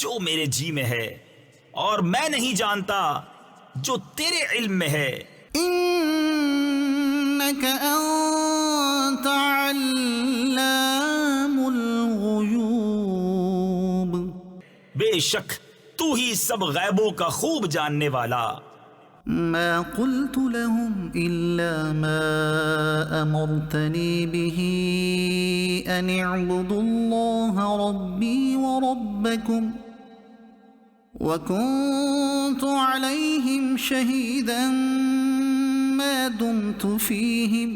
جو میرے جی میں ہے اور میں نہیں جانتا جو تیرے علم میں ہے. إنك أنت علام الغيوب. بے شک تو ہی سب غیبوں کا خوب جاننے والا. ما قلت لهم إلا ما أمرتني به أن اعبدوا الله ربي وربكم وكنت عليهم شهيدا ما دمت فيهم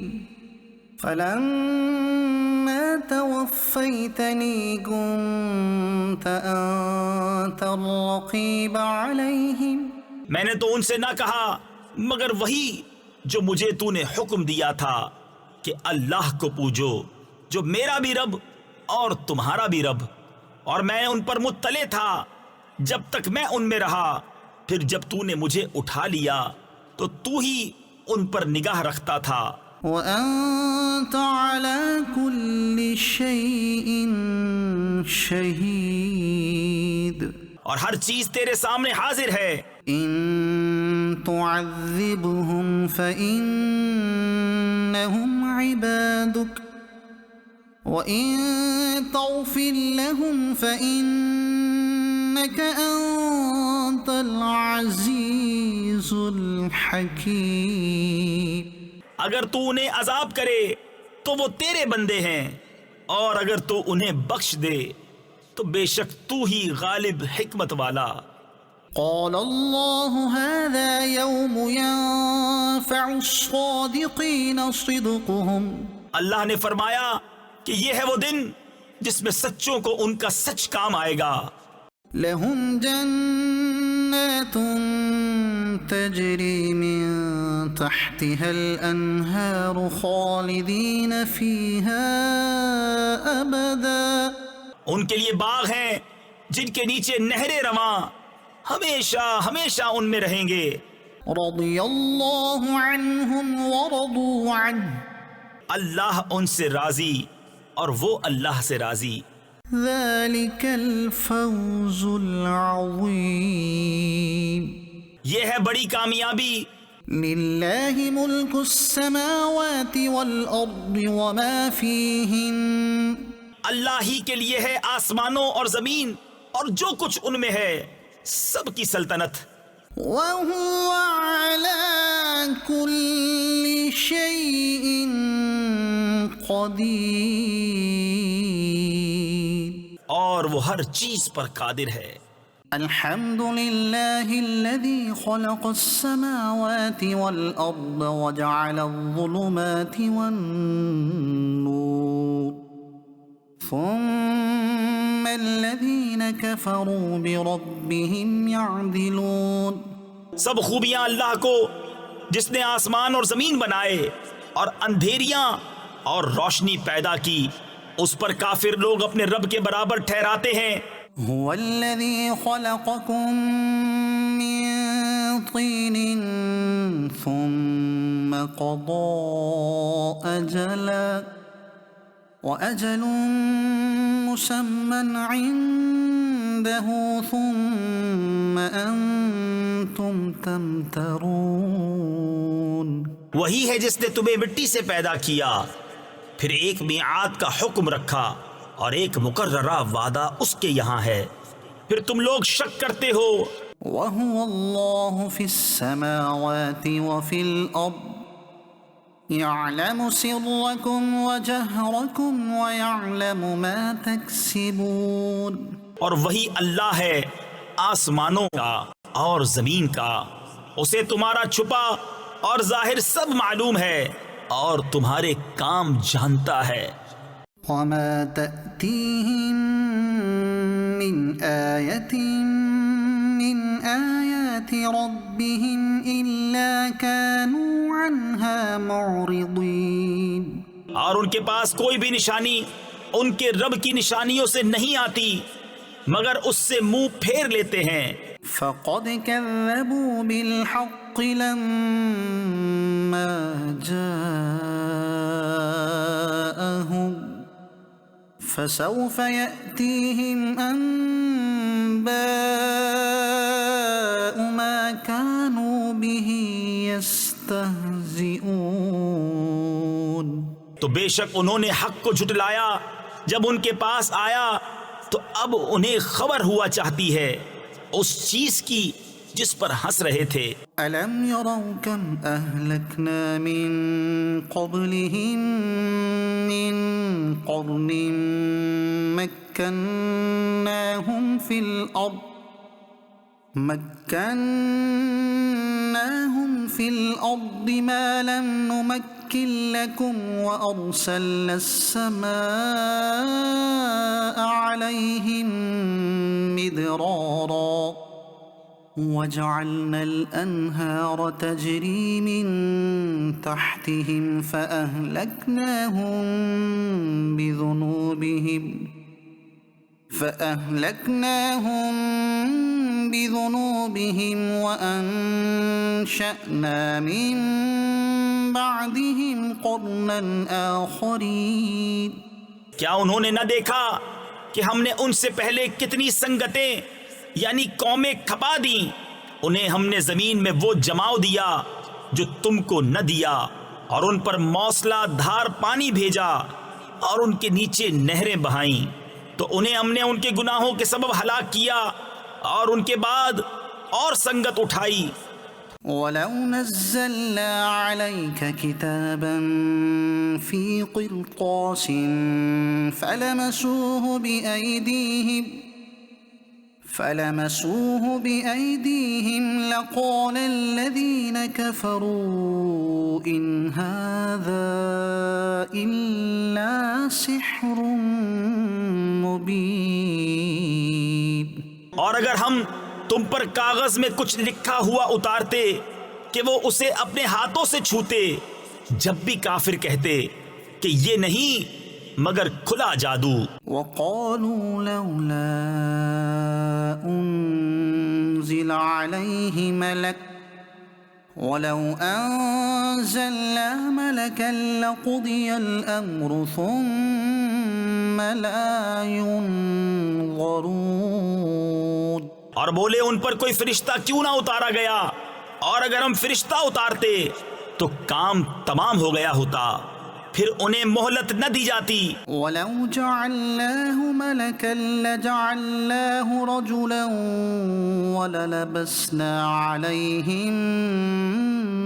فلما توفيتني كنت أنت الرقيب عليهم. میں نے تو ان سے نہ کہا مگر وہی جو مجھے تو نے حکم دیا تھا کہ اللہ کو پوجو جو میرا بھی رب اور تمہارا بھی رب، اور میں ان پر مطلع تھا جب تک میں ان میں رہا. پھر جب تو نے مجھے اٹھا لیا تو تو ہی ان پر نگاہ رکھتا تھا. وأنت على كل شيء شهيد. اور ہر چیز تیرے سامنے حاضر ہے. إن تعذبهم فإنهم عبادك وإن تغفر لهم فإنك أنت العزيز الحكيم. اگر تو انہیں عذاب کرے تو وہ تیرے بندے ہیں، اور اگر تو انہیں بخش دے تو بے شک تو ہی غالب حکمت والا. قال الله هذا يوم ينفع الصادقين صدقهم. اللہ نے فرمایا کہ یہ ہے وہ دن جس میں سچوں کو ان کا سچ کام آئے گا. لهم جنات تجري من تحتها الأنهار خالدين فيها أبدا. ان کے لیے باغ ہیں جن کے نیچے نہریں رواں ہمیشہ ہمیشہ ان میں رہیں گے. رضي الله عنهم ورضوا عنه. اللہ ان سے راضی اور وہ اللہ سے راضی. ذلك الفوز العظيم. یہ ہے بڑی کامیابی. لله ملك السماوات والأرض وما فيهن. اللہ ہی کے لیے ہے آسمانوں اور زمین اور جو کچھ ان میں ہے، سب کی سلطنت. وهو على كل شيء قدير. اور وہ ہر چیز پر قادر ہے. الحمد لله الذي خلق السماوات والأرض وجعل الظلمات والنور ثم الذين كفروا بربهم يعدلون. سب خوبیاں اللہ کو جس نے آسمان اور زمین بنائے اور اندھیریاں اور روشنی پیدا کی، اس پر کافر لوگ اپنے رب کے برابر ٹھہراتے ہیں۔ هو الذي خلقكم من طين ثم قضى أجلا وأجل مسمى عنده ثم أنتم تمترون۔ وہی ہے جس نے تمہیں مٹی سے پیدا کیا، پھر ایک میعاد کا حکم رکھا اور ایک مقررہ وعدہ اس کے یہاں ہے، پھر تم لوگ شک کرتے ہو۔ وهو الله في السماوات وفي الأرض يعلم سركم وجهركم ويعلم ما تكسبون۔ اور وہی اللہ ہے آسمانوں کا اور زمین کا، اسے تمہارا چھپا اور ظاہر سب معلوم ہے اور تمہارے کام جانتا ہے۔ وما تأتيهم من آية من آيات ربهم إلا كانوا عنها معرضين۔ اور ان کے پاس کوئی بھی نشانی ان کے رب کی نشانیوں سے نہیں آتی مگر اس سے منہ پھیر لیتے ہیں۔ فقد كذبوا بالحق لما جاءهم فسوف يأتيهم أنباء ما كانوا به يستهزئون۔ تو بے شک انہوں نے حق کو جھٹلایا جب ان کے پاس آیا، تو اب انہیں خبر ہوا چاہتی ہے اس چیز کی جس پر ہنس رہے تھے۔ ألم يروا كم أهلكنا من قبلهم من قرن مكناهم في الأرض ما لم نمكن لكم وأرسلنا السماء عليهم مدرارا وجعلنا الأنهار تجري من تحتهم فأهلكناهم بذنوبهم وأنشأنا من بعدهم قرنا آخرين۔ کیا انہوں نے نہ دیکھا کہ ہم نے ان سے پہلے کتنی سنگتیں یعنی قومیں کھپا دیں، انہیں ہم نے زمین میں وہ جماؤ دیا جو تم کو نہ دیا، اور ان پر موسلا دھار پانی بھیجا اور ان کے نیچے نہریں بہائیں، تو انہیں ہم نے ان کے گناہوں کے سبب ہلاک کیا اور ان کے بعد اور سنگت اٹھائی۔ وَلَوْ نَزَّلْنَا عَلَيْكَ كِتَابًا فِي قِرْطَاسٍ فلمسوه بأيديهم لقال الذين كفروا إن هذا إلا سحر مبين۔ اور اگر ہم تم پر کاغذ میں کچھ لکھا ہوا اتارتے کہ وہ اسے اپنے ہاتھوں سے چھوتے، جب بھی کافر کہتے کہ یہ نہیں مگر کھلا جادو۔ وقالوا لولا انزل عليه ملك ولو انزلنا ملكا لقضي الامر ثم لا ينظرون۔ اور بولے ان پر کوئی فرشتہ کیوں نہ اتارا گیا، اور اگر ہم فرشتہ اتارتے تو کام تمام ہو گیا ہوتا، پھر انہیں مہلت نہ دی جاتی۔ وَلَوْ جَعَلْنَاهُ مَلَكًا لَجَعَلْنَاهُ رَجُلًا وَلَلَبَسْنَا عَلَيْهِمْ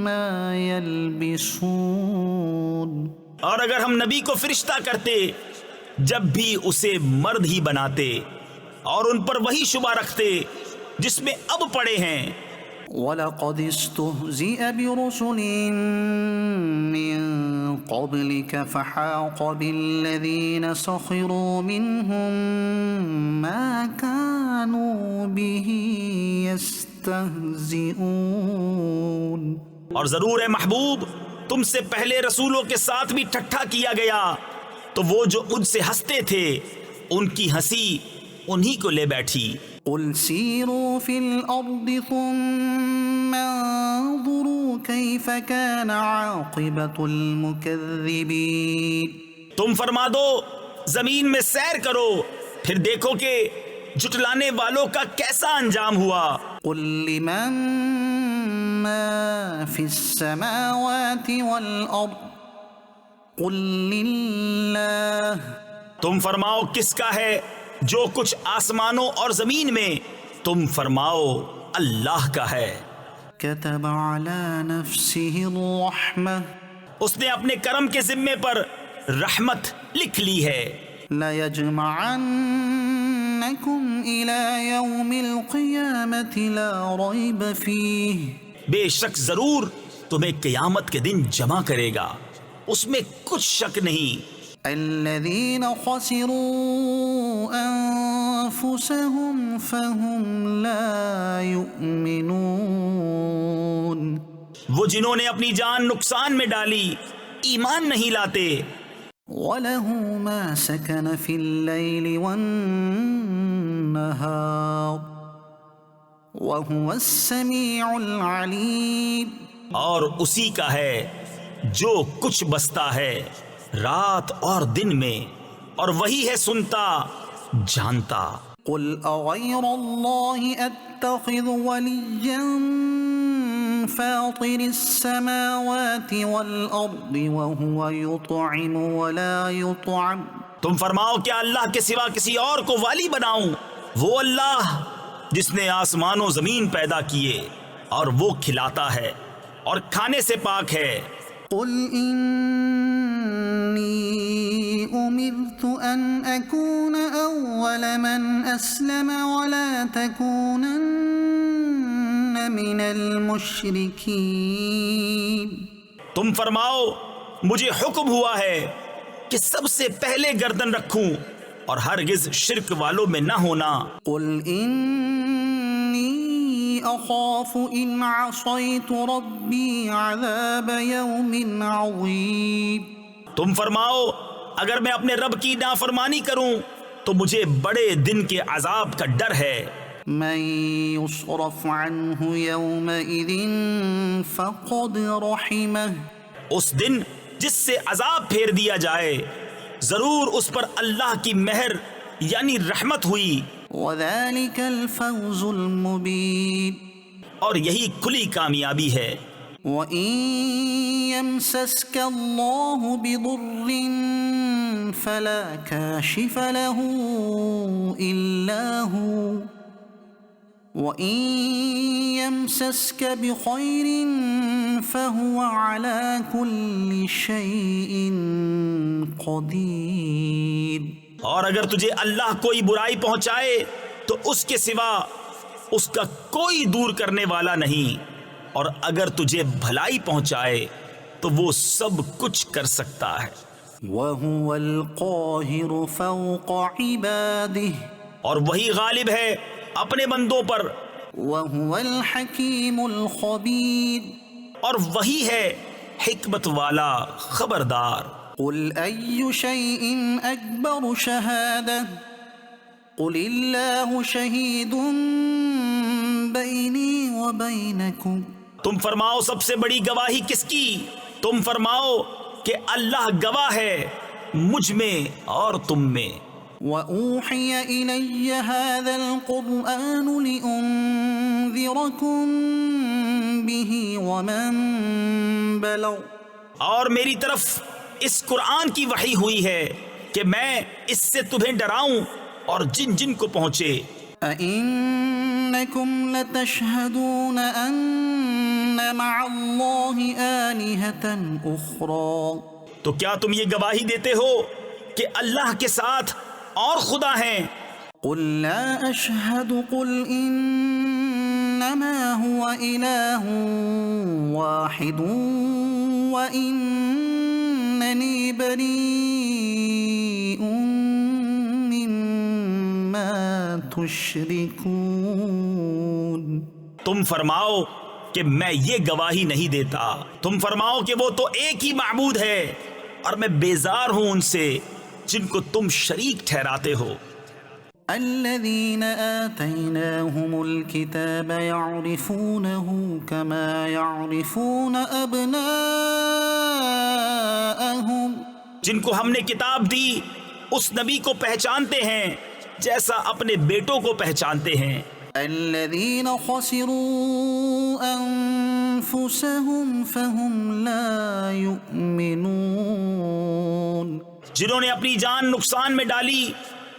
مَا يَلْبِسُونَ۔ اور اگر ہم نبی کو فرشتہ کرتے جب بھی اسے مرد ہی بناتے اور ان پر وہی شبہ رکھتے جس میں اب پڑے ہیں۔ وَلَقَدِ اسْتُهْزِئَ بِرُسُلٍ مِّن قَبْلِكَ فَحَاقَ بِالَّذِينَ سَخِرُوا مِنْهُمْ مَا كَانُوا بِهِ يَسْتَهْزِئُونَ۔ اور ضرور ہے محبوب تم سے پہلے رسولوں کے ساتھ بھی ٹھٹھا کیا گیا، تو وہ جو ان سے ہنستے تھے ان کی ہنسی انہی کو لے بیٹھی۔ قل سیروا فی الارض ثم انظروا کیف کان عاقبۃ المکذبین۔ تم فرما دو زمین میں سیر کرو، پھر دیکھو کہ جھٹلانے والوں کا کیسا انجام ہوا۔ قل لمن ما فی السماوات والارض قل للہ۔ تم فرماؤ کس کا ہے جو کچھ آسمانوں اور زمین میں؟ تم فرماؤ اللہ کا ہے۔ کتب علی نفسہ الرحمہ اس نے اپنے کرم کے ذمے پر رحمت لکھ لی ہے۔ لَيَجْمَعَنَّكُمْ إِلَى يَوْمِ الْقِيَامَةِ لَا رَيْبَ فِيهِ۔ بے شک ضرور تمہیں قیامت کے دن جمع کرے گا، اس میں کچھ شک نہیں۔ الَّذِينَ خَسِرُوا أَنفُسَهُمْ فَهُمْ لَا يُؤْمِنُونَ۔ وہ جنہوں نے اپنی جان نقصان میں ڈالی ایمان نہیں لاتے۔ وَلَهُ مَا سَكَنَ فِي اللَّيْلِ وَالنَّهَارِ وَهُوَ السَّمِيعُ الْعَلِيمُ۔ اور اسی کا ہے جو کچھ بستا ہے رات اور دن میں، اور وہی ہے سنتا جانتا۔ قل اغیر اللہ اتخذ ولیا فاطر السماوات والارض وهو يطعم ولا يطعم۔ تم فرماؤ کیا اللہ کے سوا کسی اور کو والی بناؤں؟ وہ اللہ جس نے آسمان و زمین پیدا کیے اور وہ کھلاتا ہے اور کھانے سے پاک ہے۔ قل انی امرت ان اکون اول من اسلم ولا تکونن من المشرکین۔ تم فرماؤ مجھے حکم ہوا ہے کہ سب سے پہلے گردن رکھوں اور ہرگز شرک والوں میں نہ ہونا۔ قل انی اخاف ان عصیت ربی عذاب یوم عظیم۔ تم فرماؤ اگر میں اپنے رب کی نافرمانی کروں تو مجھے بڑے دن کے عذاب کا ڈر ہے۔ من یصرف عنہ یومئذ فقد رحمہ۔ اس دن جس سے عذاب پھیر دیا جائے ضرور اس پر اللہ کی مہر یعنی رحمت ہوئی۔ وذلک الفوز المبین۔ اور یہی کھلی کامیابی ہے۔ وَإِن يَمْسَسْكَ اللَّهُ بِضُرٍّ فَلَا كَاشِفَ لَهُ إِلَّا هُوَ وَإِن يَمْسَسْكَ بِخَيْرٍ فَهُوَ عَلَى كُلِّ شَيْءٍ قَدِيرٌ۔ اور اگر تجھے اللہ کوئی برائی پہنچائے تو اس کے سوا اس کا کوئی دور کرنے والا نہیں، اور اگر تجھے بھلائی پہنچائے تو وہ سب کچھ کر سکتا ہے۔ وَهُوَ الْقَاهِرُ فَوْقَ عِبَادِهِ۔ اور وہی غالب ہے اپنے بندوں پر۔ وَهُوَ الْحَكِيمُ الْخَبِيرُ۔ اور وہی ہے حکمت والا خبردار۔ قل أي شيء أكبر شهادة قل الله شهيد بيني وبينكم۔ تم فرماؤ سب سے بڑی گواہی کس کی؟ تم فرماؤ کہ اللہ گواہ ہے مجھ میں اور تم میں۔ وأوحي إلي هذا القرآن لأنذركم به ومن بلغ۔ اور میری طرف اس قرآن کی وحی ہوئی ہے کہ میں اس سے تمہیں ڈراؤں اور جن جن کو پہنچے۔ أَإِنَّكُمْ لَتَشْهَدُونَ أَنَّ مَعَ اللَّهِ آلِهَةً أُخْرَى۔ تو کیا تم یہ گواہی دیتے ہو کہ اللہ کے ساتھ اور خدا ہیں؟ قل لا أشهد قل إنما هو إله واحد وإنني بريء مما تشركون۔ تم فرماؤ کہ میں یہ گواہی نہیں دیتا۔ تم فرماؤ کہ وہ تو ایک ہی معبود ہے، اور میں بیزار ہوں ان سے جن کو تم شریک ٹھہراتے ہو۔ الذين آتيناهم الكتاب يعرفونه كما يعرفون أبناءهم، جن کو ہم نے کتاب دی اس نبی کو پہچانتے ہیں جیسا اپنے بیٹوں کو پہچانتے ہیں۔ الذين خسروا أنفسهم فهم لا يؤمنون، جنہوں نے اپنی جان نقصان میں ڈالی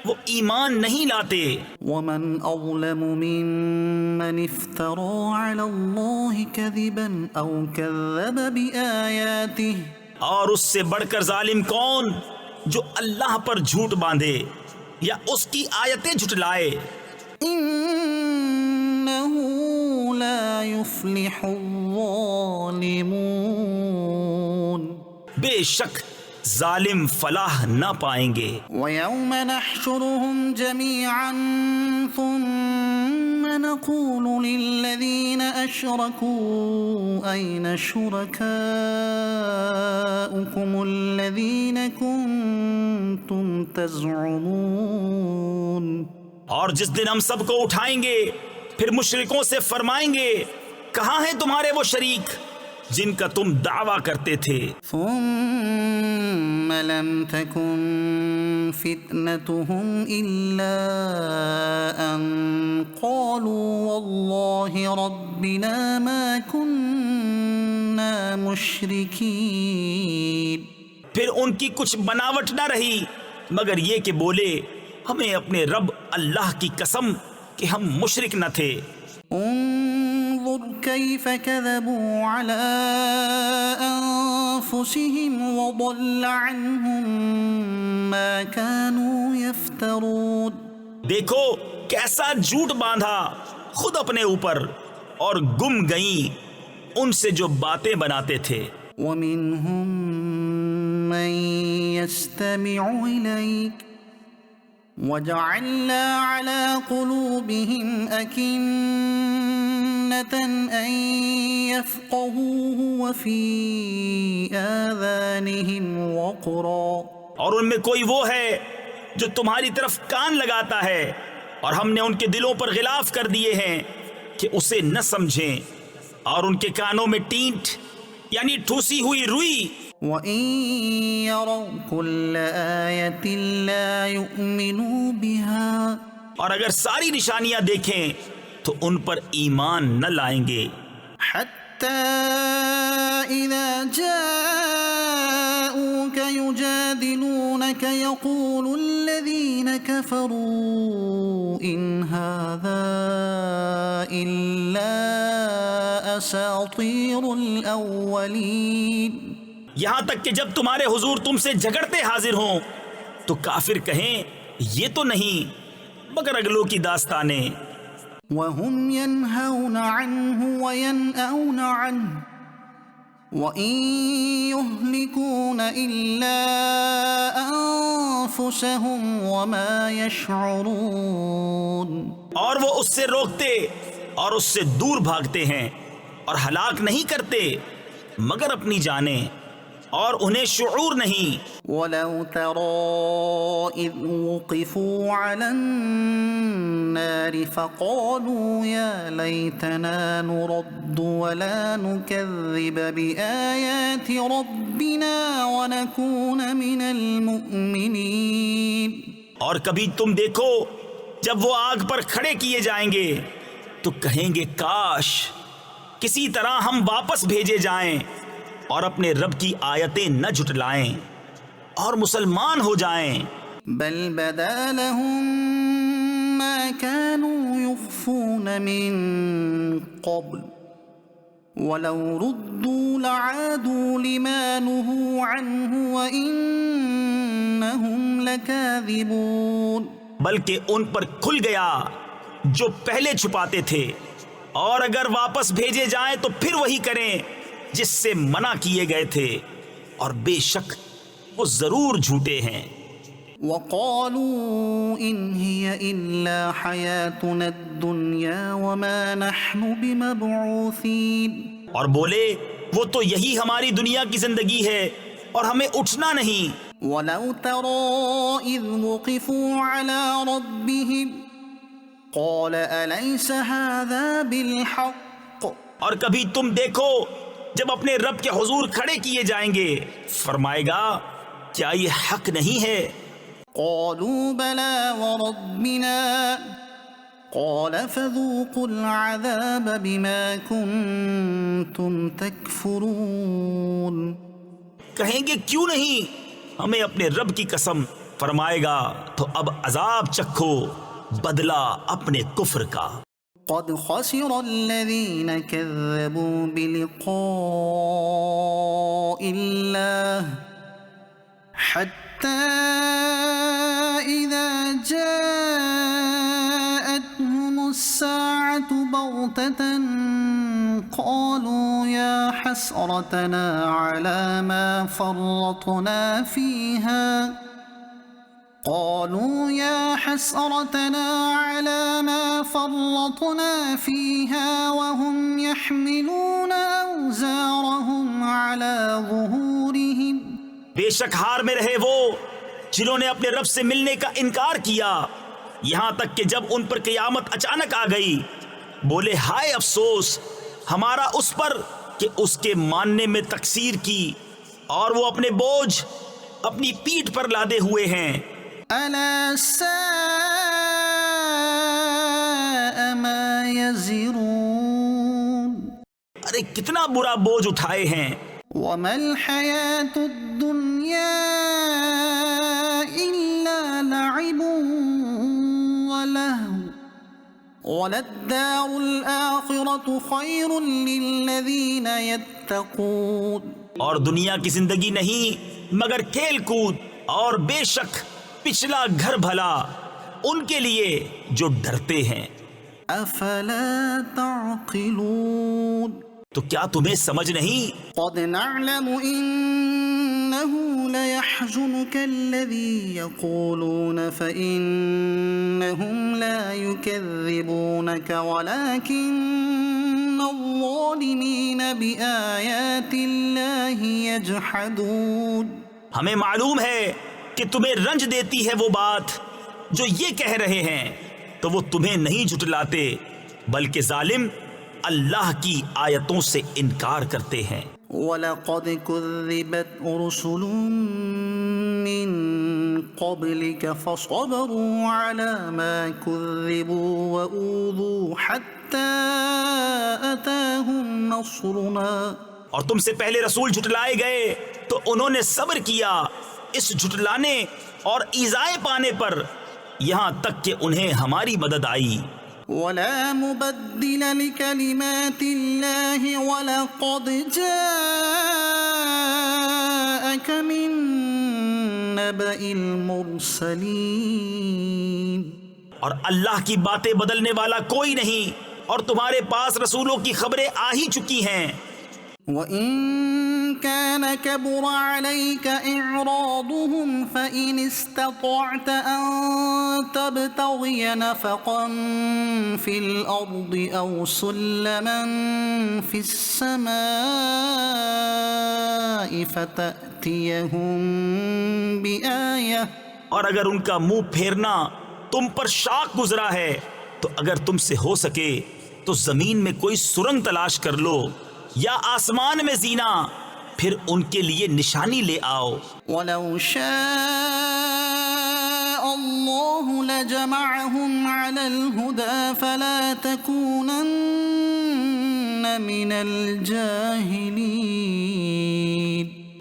وہ ایمان نہیں لاتے۔ ومن أظلم ممن افترى على الله كذبا أو كذب بآياته، اور اس سے بڑھ کر ظالم کون جو اللہ پر جھوٹ باندھے یا اس کی آیتیں جھٹلائے۔ إنه لا يفلح الظالمون، بے شک ظالم فلاح نہ پائیں گے۔ ويوم نحشرهم جميعا ثم نقول للذين أشركوا أين شركاؤكم الذين كنتم تزعمون، اور جس دن ہم سب کو اٹھائیں گے پھر مشرکوں سے فرمائیں گے کہاں ہیں تمہارے وہ شریک جن کا تم دعویٰ کرتے تھے۔ ثم لم تكن فتنتهم إلا أن قالوا والله ربنا ما كنا مشركين، پھر ان کی کچھ بناوٹ نہ رہی مگر یہ کہ بولے ہمیں اپنے رب اللہ کی قسم کہ ہم مشرک نہ تھے۔ انظر كيف كذبوا على أنفسهم وضل عنهم ما كانوا يفترون، دیکھو کیسا جھوٹ باندھا خود اپنے اوپر اور گم گئیں ان سے جو باتیں بناتے تھے۔ ومنهم من يستمع إليك وجعلنا على قلوبهم أكنة أن يفقهوه وفي آذانهم وقرا، اور ان میں کوئی وہ ہے جو تمہاری طرف کان لگاتا ہے اور ہم نے ان کے دلوں پر غلاف کر دیے ہیں کہ اسے نہ سمجھیں، اور ان کے کانوں میں ٹینٹ یعنی ٹھوسی ہوئی روئی۔ وَإِن يَرَوْا كُلَّ آيَةٍ لَا يُؤْمِنُوا بِهَا، اور اگر ساری نشانیاں دیکھیں تو ان پر ایمان نہ لائیں گے۔ حَتَّى إِذَا جَاءُوكَ يُجَادِلُونَكَ يَقُولُ الَّذِينَ كَفَرُوا إِنْ هَذَا إِلَّا أَسَاطِيرُ الْأَوَّلِينَ، یہاں تک کہ جب تمہارے حضور تم سے جھگڑتے حاضر ہوں تو کافر کہیں یہ تو نہیں مگر اگلوں کی داستانیں۔ وَهُمْ يَنْهَوْنَ عَنْهُ وَيَنْأَوْنَ عَنْهُ وَإِنْ يُهْلِكُونَ إِلَّا أَنفُسَهُمْ وَمَا يَشْعُرُونَ، اور وہ اس سے روکتے اور اس سے دور بھاگتے ہیں اور ہلاک نہیں کرتے مگر اپنی جانیں اور انہیں شعور نہیں۔ وَلَوْ تَرَى إِذْ وُقِفُوا عَلَى النَّارِ فَقَالُوا يَا لَيْتَنَا نُرَدُّ وَلَا نُكَذِّبَ بِآيَاتِ رَبِّنَا وَنَكُونَ مِنَ الْمُؤْمِنِينَ، اور کبھی تم دیکھو جب وہ آگ پر کھڑے کیے جائیں گے تو کہیں گے کاش کسی طرح ہم واپس بھیجے جائیں اور اپنے رب کی آیتیں نہ جھٹلائیں اور مسلمان ہو جائیں۔ بل بدا لهم ما كانوا يخفون من قبل ولو ردوا لعادوا لما نهوا عنه وإنهم لكاذبون، بلکہ ان پر کھل گیا جو پہلے چھپاتے تھے، اور اگر واپس بھیجے جائیں تو پھر وہی کریں جس سے منع کیے گئے تھے، اور بے شک وہ ضرور جھوٹے ہیں۔ وقالوا إن هي إلا حياتنا الدنيا وما نحن بمبعوثين اور بولے وہ تو یہی ہماری دنیا کی زندگی ہے اور ہمیں اٹھنا نہیں. ولو ترى إذ وقفوا على ربهم قال أليس هذا بالحق اور کبھی تم دیکھو جب اپنے رب کے حضور کھڑے کیے جائیں گے فرمائے گا کیا یہ حق نہیں ہے؟ قالوا بلى وربنا قال فذوقوا العذاب بما كنتم تكفرون. کہیں گے کیوں نہیں، ہمیں اپنے رب کی قسم، فرمائے گا تو اب عذاب چکھو بدلہ اپنے کفر کا. قد خسر الذين كذبوا بلقاء الله حتى إذا جاءتهم الساعة بغتة قالوا يا حسرتنا على ما فرطنا فيها وهم يحملون أوزارهم على ظهورهم. بے شک ہار میں رہے وہ جنہوں نے اپنے رب سے ملنے کا انکار کیا، یہاں تک کہ جب ان پر قیامت اچانک آ گئی بولے ہائے افسوس ہمارا اس پر کہ اس کے ماننے میں تقصیر کی، اور وہ اپنے بوجھ اپنی پیٹھ پر لادے ہوئے ہیں. ألا ساء ما يزرون. ارے کتنا برا بوجھ اٹھائے ہیں. وما الحياة الدنيا إلا لعب ولهو وللدار الآخرة خير للذين يتقون. اور دنیا کی زندگی نہیں مگر کھیل کود، اور بے شک پچھلا گھر بھلا ان کے لیے جو ڈرتے ہیں. افلا تعقلون. تو کیا تمہیں سمجھ نہیں؟ قد نعلم انه ليحزنك الذي يقولون فإنهم لا يكذبونك ولكن الظالمين بآيات الله يجحدون. ہمیں معلوم ہے کہ تمہیں رنج دیتی ہے وہ بات جو یہ کہہ رہے ہیں، تو وہ تمہیں نہیں جھٹلاتے بلکہ ظالم اللہ کی آیتوں سے انکار کرتے ہیں. وَلَقَدْ كُذِّبَتْ رُسُلٌ مِّن قَبْلِكَ فَصَبَرُوا عَلَى مَا كُذِّبُوا وَأُوذُوا حَتَّى أَتَاهُمْ نَصْرُنَا. اور تم سے پہلے رسول جھٹلائے گئے تو انہوں نے صبر کیا اس جھٹلانے اور ایذائے پانے پر، یہاں تک کہ انہیں ہماری مدد آئی. وَلَا مُبَدِّلَ لِكَلِمَاتِ اللَّهِ وَلَقَدْ جَاءَكَ مِن نَّبَإِ الْمُرْسَلِينَ. اور اللہ کی باتیں بدلنے والا کوئی نہیں، اور تمہارے پاس رسولوں کی خبریں آ ہی چکی ہیں. وَإِن كَانَ كَبُرَ عَلَيْكَ إِعْرَاضُهُمْ فَإِنِ اسْتَطَعْتَ أَن تَبْتَغِيَ نَفَقًا فِي الْأَرْضِ أَوْ سُلَّمًا فِي السَّمَاءِ فَتَأْتِيَهُم بِآيَةٍ. اور اگر ان کا منہ پھیرنا تم پر شاق گزرا ہے تو اگر تم سے ہو سکے تو زمین میں کوئی سرنگ تلاش کر لو یا آسمان میں زینہ، پھر ان کے لیے نشانی لے آؤ. وَلَوْ شَاءَ اللَّهُ لَجَمَعَهُمْ عَلَى الْهُدَى فَلَا تَكُونَنَّ مِنَ الْجَاهِلِينَ.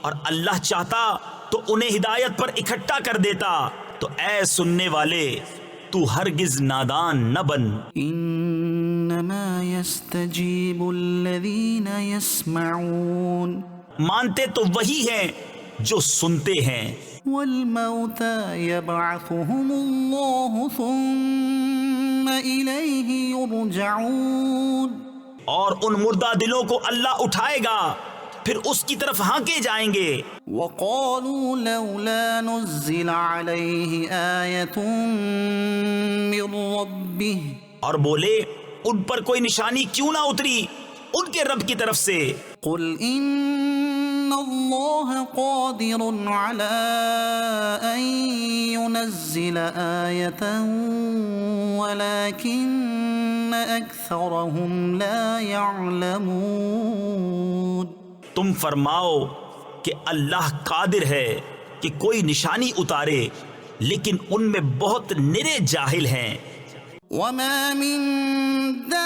اور اللہ چاہتا تو انہیں ہدایت پر اکٹھا کر دیتا. تو اے سننے والے تو ہرگز نادان نہ بن. انما يستجيب الذين يسمعون. مانتے تو وہی ہیں جو سنتے ہیں. والموتى يبعثهم الله ثم إليه يرجعون. اور ان مردہ دلوں کو اللہ اٹھائے گا پھر اس کی طرف ہانکے جائیں گے. وقالوا لولا نزل عليه آية من ربه اور بولے ان پر کوئی نشانی کیوں نہ اتری ان کے رب کی طرف سے. قل ان الله قادر على ان ينزل آية ولكن اكثرهم لا يعلمون. تم فرماؤ کہ اللہ قادر ہے کہ کوئی نشانی اتارے لیکن ان میں بہت نرے جاہل ہیں. وما من دابة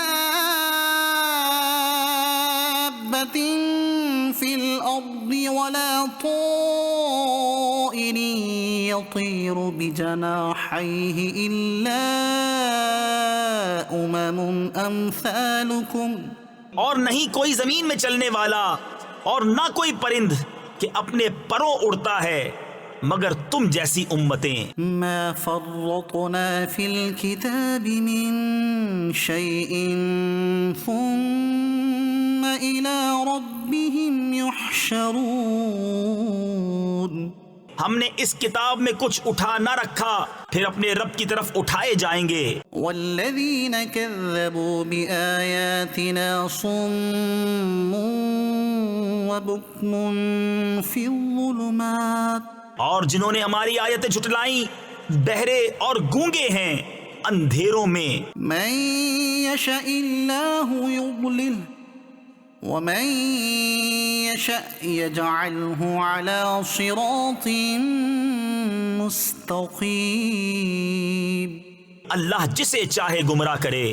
في الأرض ولا طائر يطير بجناحيه إلا أمثالكم. اور نہیں کوئی زمین میں چلنے والا اور نہ کوئی پرند کہ اپنے پروں اڑتا ہے مگر تم جیسی امتیں. ما فرطنا في الكتاب من شيء ثم إلى ربهم يحشرون. ہم نے اس کتاب میں کچھ اٹھا نہ رکھا پھر اپنے رب کی طرف اٹھائے جائیں گے. والذين كذبوا بآياتنا صم وبكم في الظلمات. اور جنہوں نے ہماری آیتیں جھٹلائیں بہرے اور گونگے ہیں اندھیروں میں. من يشاء الله يضلل ومن يشاء يجعله على صراط مستقيم. اللہ جسے چاہے گمراہ کرے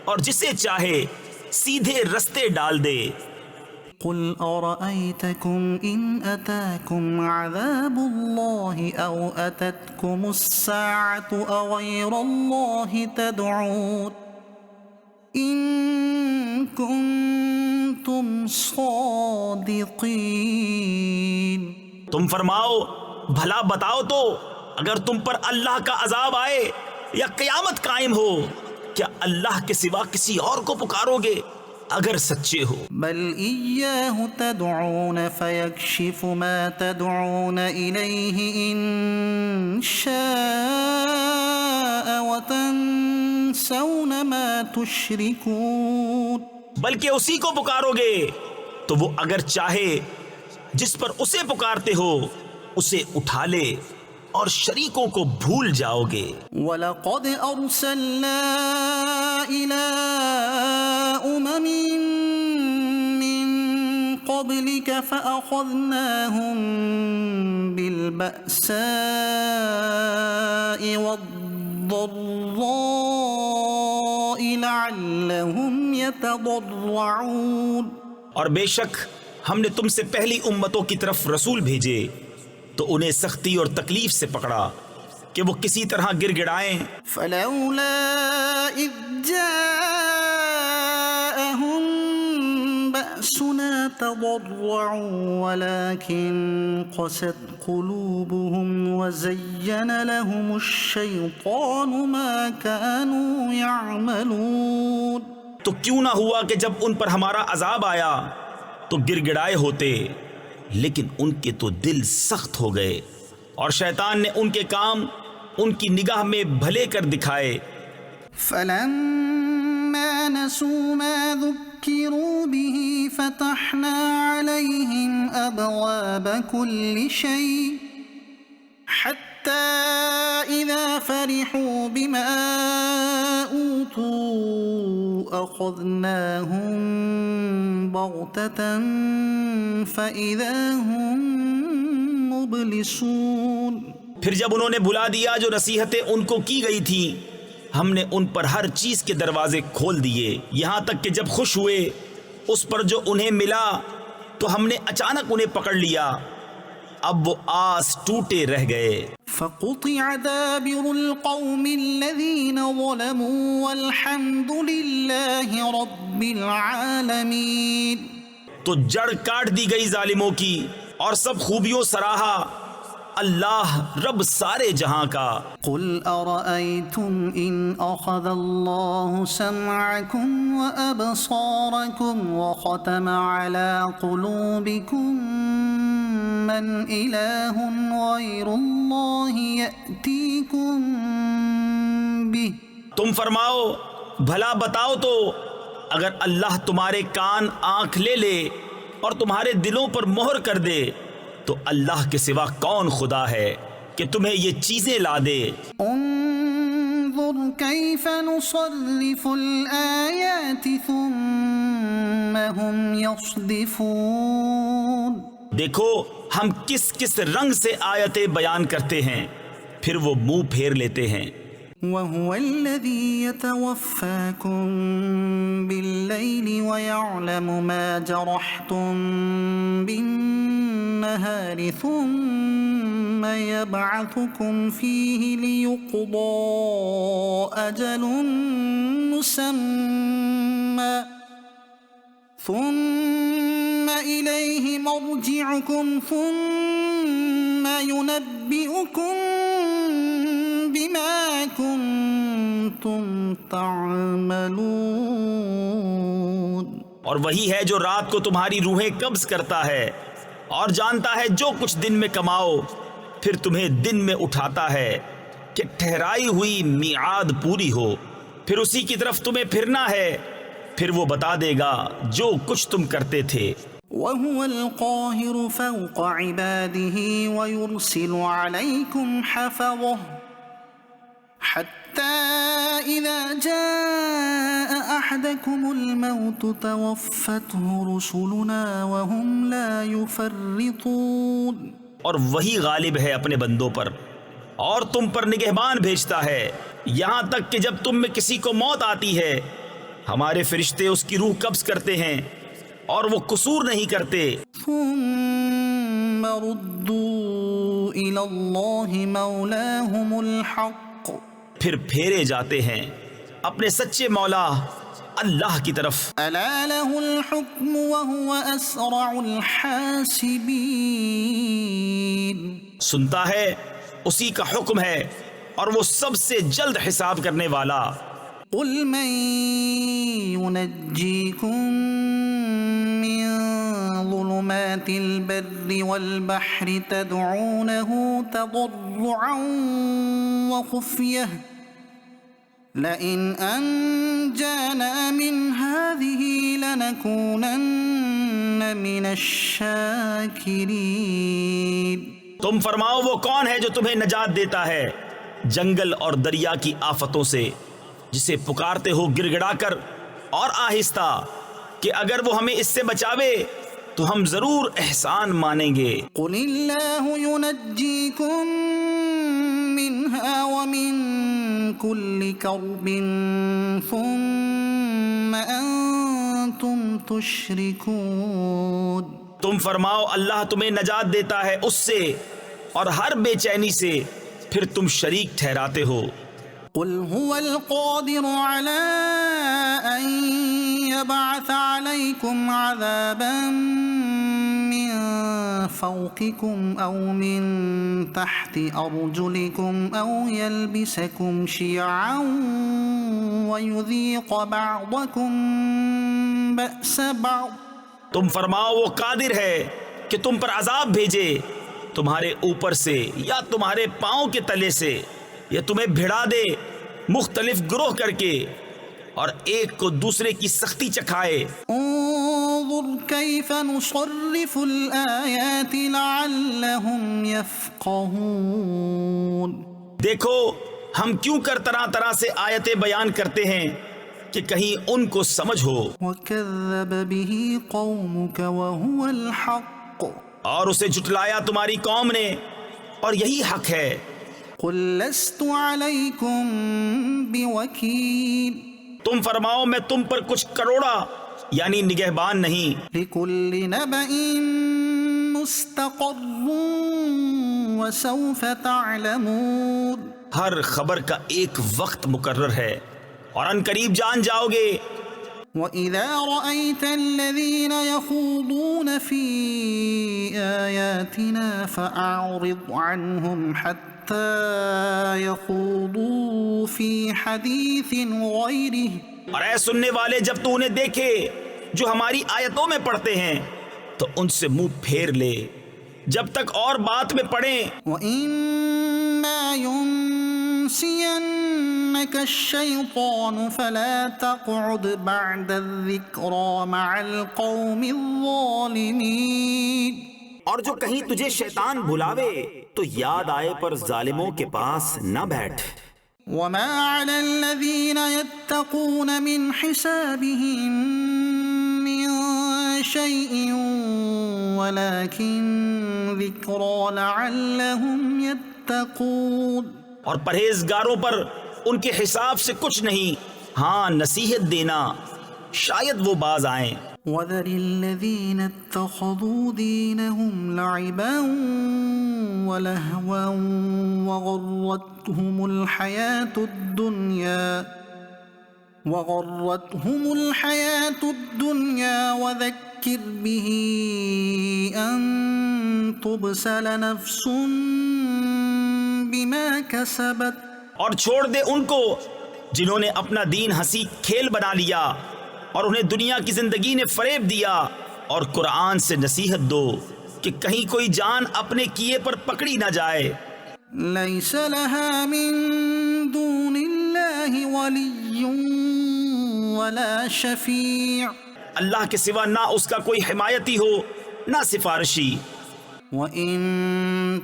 اور جسے چاہے سیدھے رستے ڈال دے. قل أرأيتكم إن أتاكم عذاب الله أو أتتكم الساعة أغير الله تدعون إن كنتم صادقين. تم فرماؤ بھلا بتاؤ تو اگر تم پر اللہ کا عذاب آئے یا قیامت قائم ہو کیا اللہ کے سوا کسی اور کو پکارو گے اگر سچے ہو؟ بل إياه تدعون فيكشف ما تدعون إليه إن شاء وتنسون ما تشركون. بلکہ اسی کو پکارو گے تو وہ اگر چاہے جس پر اسے پکارتے ہو اسے اٹھا لے اور شریکوں کو بھول جاؤ گے. وَلَقَدْ أَرْسَلْنَا إِلَىٰ أُمَمٍ مِّن قَبْلِكَ فَأَخَذْنَاهُم بِالْبَأْسَاءِ وَالضَّرَّاءِ لَعَلَّهُمْ يَتَضَرَّعُونَ. اور بے شک ہم نے تم سے پہلی امتوں کی طرف رسول بھیجے تو انہیں سختی اور تکلیف سے پکڑا کہ وہ کسی طرح گر گڑائیں. فلولا اذ جاءهم بأسنا تضرعوا ولكن قست قلوبهم وزين لهم الشيطان ما كانوا يعملون. تو کیوں نہ ہوا کہ جب ان پر ہمارا عذاب آیا تو گر گڑائے ہوتے لیکن ان کے تو دل سخت ہو گئے اور شیطان نے ان کے کام ان کی نگاہ میں بھلے کر دکھائے. فلما نسوا ما ذكروا به فتحنا عليهم أبواب كل شيء حتى إذا فرحوا بما أوتوا أخذناهم بغتة فإذا هم مبلسون. پھر جب انہوں نے بھلا دیا جو نصیحتیں ان کو کی گئی تھی ہم نے ان پر ہر چیز کے دروازے کھول دیے یہاں تک کہ جب خوش ہوئے اس پر جو انہیں ملا تو ہم نے اچانک انہیں پکڑ لیا اب وہ آس ٹوٹے رہ گئے. فقطع دابر القوم الذين ظلموا والحمد لله رب العالمين. تو جڑ کاٹ دی گئی ظالموں کی اور سب خوبیوں سراہا اللہ رب سارے جہاں کا. قل أرأيتم إن أخذ الله سمعكم وأبصاركم وختم على قلوبكم من إله غير الله يأتيكم به. تم فرماؤ بھلا بتاؤ تو اگر اللہ تمہارے کان آنکھ لے لے اور تمہارے دلوں پر مہر کر دے تو اللہ کے سوا کون خدا ہے کہ تمہیں یہ چیزیں لا دے. انظر كيف نصرف الآيات ثم هم يصدفون. دیکھو ہم کس کس رنگ سے آیتیں بیان کرتے ہیں پھر وہ منہ پھیر لیتے ہیں. وهو الذي يتوفاكم بالليل ويعلم ما جرحتم بالنهار ثم يبعثكم فيه ليقضى أجل مسمى ثم إليه مرجعكم ثم ينبئكم بما كنتم تعملون. اور وہی ہے جو رات کو تمہاری روحیں قبض کرتا ہے اور جانتا ہے جو کچھ دن میں کماؤ پھر تمہیں دن میں اٹھاتا ہے کہ ٹھہرائی ہوئی میعاد پوری ہو پھر اسی کی طرف تمہیں پھرنا ہے پھر وہ بتا دے گا جو کچھ تم کرتے تھے. وهو القاهر فوق عباده ويرسل عليكم حفظه حتى إذا جاء أحدكم الموت توفته رسلنا وهم لا يفرطون. اور وہی غالب ہے اپنے بندوں پر اور تم پر نگہبان بھیجتا ہے یہاں تک کہ جب تم میں کسی کو موت آتی ہے ہمارے فرشتے اس کی روح قبض کرتے ہیں اور وہ قصور نہیں کرتے. ثم ردوا إلى الله مولاهم الحق. پھر پھیرے جاتے ہیں اپنے سچے مولا اللہ کی طرف. ألا له الحكم وهو أسرع الحاسبين. سنتا ہے اسی کا حکم ہے اور وہ سب سے جلد حساب کرنے والا. قل من ينجيكم من ظلمات البر والبحر تدعونه تضرعا وخفية لئن أنجانا من هذه لنكونن من الشاكرين. تم فرماؤ وہ کون ہے جو تمہیں نجات دیتا ہے جنگل اور دریا کی آفتوں سے جسے پکارتے ہو گڑ گڑا کر اور آہستہ کہ اگر وہ ہمیں اس سے بچاوے تو ہم ضرور احسان مانیں گے. قل اللہ ينجيكم منها ومن كل كرب ثم أنتم تشركون. تم فرماؤ اللہ تمہیں نجات دیتا ہے اس سے اور ہر بے چینی سے پھر تم شریک ٹھہراتے ہو. قل هو القادر على أن يبعث عليكم عذابا من فوقكم أو من تحت أرجلكم أو يلبسكم شيعا ويذيق بعضكم بأس بعض. تم فرماؤ وہ قادر ہے کہ تم پر عذاب بھیجے تمہارے اوپر سے یا تمہارے پاؤں کے تلے سے یا تمہیں بھڑا دے مختلف گروہ کر کے اور ایک کو دوسرے کی سختی چکھائے. انظر كيف نصرف الآيات لعلهم يفقهون. دیکھو ہم کیوں کر طرح طرح سے آیتیں بیان کرتے ہیں کہ کہیں ان کو سمجھ ہو. وكذب به قومك وهو الحق. اور اسے جھٹلایا تمہاری قوم نے اور یہی حق ہے. قل لست عليكم بوكيل. تم فرماؤ میں تم پر کچھ کروڑا یعنی نگہبان نہیں. لكل نبأ مستقر وسوف تعلمون. ہر خبر کا ایک وقت مقرر ہے اور ان قریب جان جاؤ گے. وَإِذَا رَأَيْتَ الَّذِينَ يَخُوضُونَ فِي آيَاتِنَا فَأَعْرِضْ عَنْهُمْ حَتَّى يَخُوضُوا فِي حَدِيثٍ غَيْرِهِ، اور اے سننے والے، جب تو انہیں دیکھے جو ہماری آیتوں میں پڑھتے ہیں تو ان سے منہ پھیر لے جب تک اور بات میں پڑھیں۔ وَإِمَّا يُنْسِيَنَّكَ الشَّيْطَانُ فَلَا تَقْعُدْ بَعْدَ الذِّكْرَى مَعَ الْقَوْمِ الظَّالِمِينَ، اور جو کہیں تجھے شیطان بھلاوے تو یاد آئے پر ظالموں کے پاس نہ بیٹھ۔ وَمَا عَلَى الَّذِينَ يَتَّقُونَ مِنْ حِسَابِهِمْ مِنْ شَيْءٍ وَلَكِنْ ذِكْرَى لَعَلَّهُمْ يَتَّقُونَ، اور پرہیزگاروں پر ان کے حساب سے کچھ نہیں، ہاں نصیحت دینا شاید وہ باز آئیں۔ وَذَرِ الَّذِينَ اتَّخَذُوا دِينَهُمْ لَعِبًا وَلَهْوًا وَغَرَّتْهُمُ الْحَيَاةُ الدُّنْيَا وَذَكِّرْ بِهِ أَن تُبْسَلَ نَفْسٌ بِمَا كَسَبَتْ، اور چھوڑ دے ان کو جنہوں نے اپنا دین ہنسی کھیل بنا لیا اور انہیں دنیا کی زندگی نے فریب دیا، اور قرآن سے نصیحت دو کہ کہیں کوئی جان اپنے کیے پر پکڑی نہ جائے۔ لَيْسَ لَهَا مِن دُونِ اللَّهِ وَلِيٌّ وَلَا شَفِيعٌ، اللہ کے سوا نہ اس کا کوئی حمایتی ہو نہ سفارشی۔ وَإِن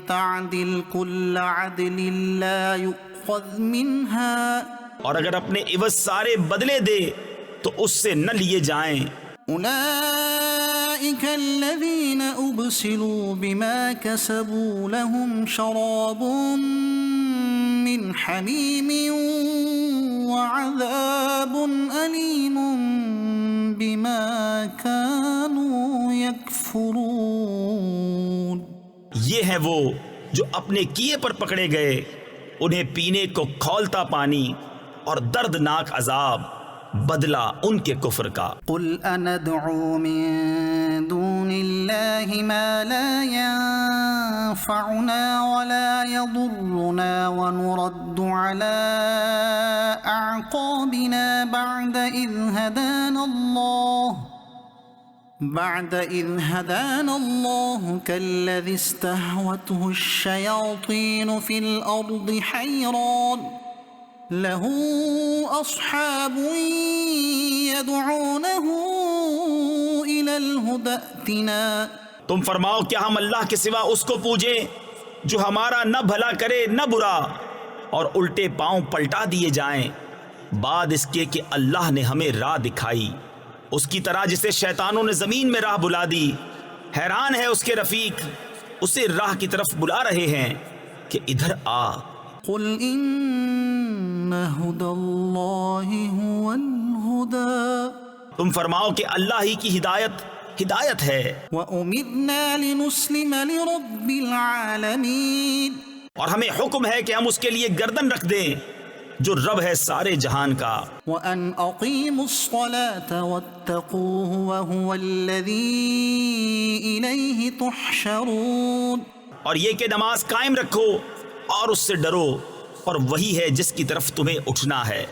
تَعْدِلْ كُلَّ عَدْلٍ لَّا يُؤْخَذْ مِنْهَا، اور اگر اپنے عوض سارے بدلے دے تو اس سے نہ لیے جائیں۔ أُولَئِكَ الَّذِينَ أُبْسِلُوا بِمَا كَسَبُوا لَهُمْ شَرَابٌ مِّنْ حَمِيمٍ وَعَذَابٌ أَلِيمٌ بِمَا كَانُوا يَكْفُرُونَ۔ یہ ہیں وہ جو اپنے کیے پر پکڑے گئے، انہیں پینے کو کھولتا پانی اور دردناک عذاب، بدلہ ان کے کفر کا۔ قل أندعو من دون الله ما لا ينفعنا ولا يضرنا ونرد على أعقابنا بعد إذ هدانا الله كالذي استهوته الشياطين في الأرض حيران له أصحاب يدعونه إلى الهدى ائتنا۔ تم فرماؤ کیا ہم اللہ کے سوا اس کو پوجیں جو ہمارا نہ بھلا کرے نہ برا، اور الٹے پاؤں پلٹا دیے جائیں بعد اس کے کہ اللہ نے ہمیں راہ دکھائی، اس کی طرح جسے شیطانوں نے زمین میں راہ بلا دی۔ حیران ہے اس کے رفیق، اسے راہ کی طرف بلا رہے ہیں کہ ادھر آ۔ قل إن هدى الله هو الهدى، تم فرماؤ کہ اللہ ہی کی ہدایت ہے، وأمرنا لنسلم لرب العالمين، اور ہمیں حکم ہے کہ ہم اس کے لیے گردن رکھ دیں جو رب ہے سارے جہان کا۔ وأن أقيموا الصلاة واتقوه وهو الذي إليه تحشرون، اور یہ کہ نماز قائم رکھو اور اس سے ڈرو، اور وہی ہے جس کی طرف تمہیں اٹھنا ہے۔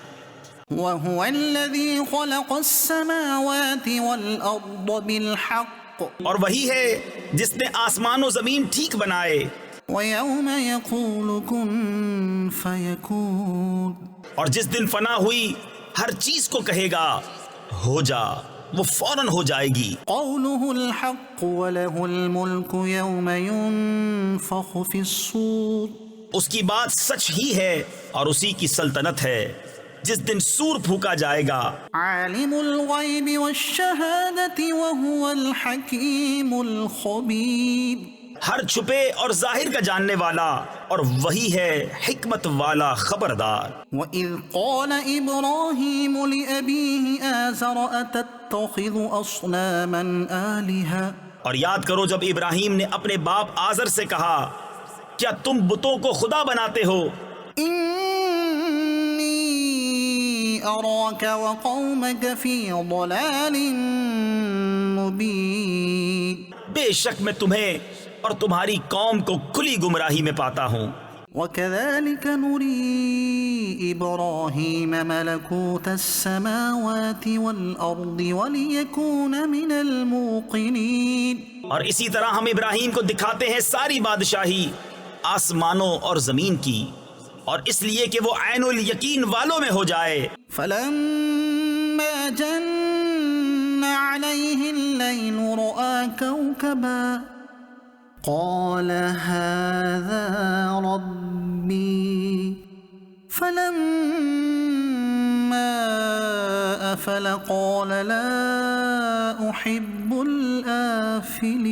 وهو الذي خلق السماوات والأرض بالحق، اور وہی ہے جس نے آسمان و زمین ٹھیک بنائے، ويوم يقول كن فيكون، اور جس دن فنا ہوئی ہر چیز کو کہے گا ہو جا، وہ فوراً ہو جائے گی۔ قوله الحق وله الملك يوم ينفخ في الصور، اس کی بات سچ ہی ہے اور اسی کی سلطنت ہے جس دن سور پھونکا جائے گا۔ عالم الغیب والشہادة وهو الحکیم الخبیر، ہر چھپے اور ظاہر کا جاننے والا، اور وہی ہے حکمت والا خبردار۔ وَإِذْ قَالَ إِبْرَاهِيمُ لِأَبِيهِ آزَرَ أَتَتَّخِذُ أَصْنَامًا آلِهَةً، اور یاد کرو جب ابراہیم نے اپنے باپ آزر سے کہا کیا تم بتوں کو خدا بناتے ہو؟ إِنِّي أراك وقومك في ضلال مبين. بے شک میں تمہیں اور تمہاری قوم کو کھلی گمراہی میں پاتا ہوں. وكذلك نري إبراهيم ملكوت السماوات والأرض وليكون من الموقنين. اور اسی طرح ہم ابراہیم کو دکھاتے ہیں ساری بادشاہی آسمانوں اور زمین کی، اور اس لیے کہ وہ عین الیقین والوں میں ہو جائے. فلما جن عليه الليل رأى كوكبا قال هذا ربي فلما أفل قال لا أحب الآفلين.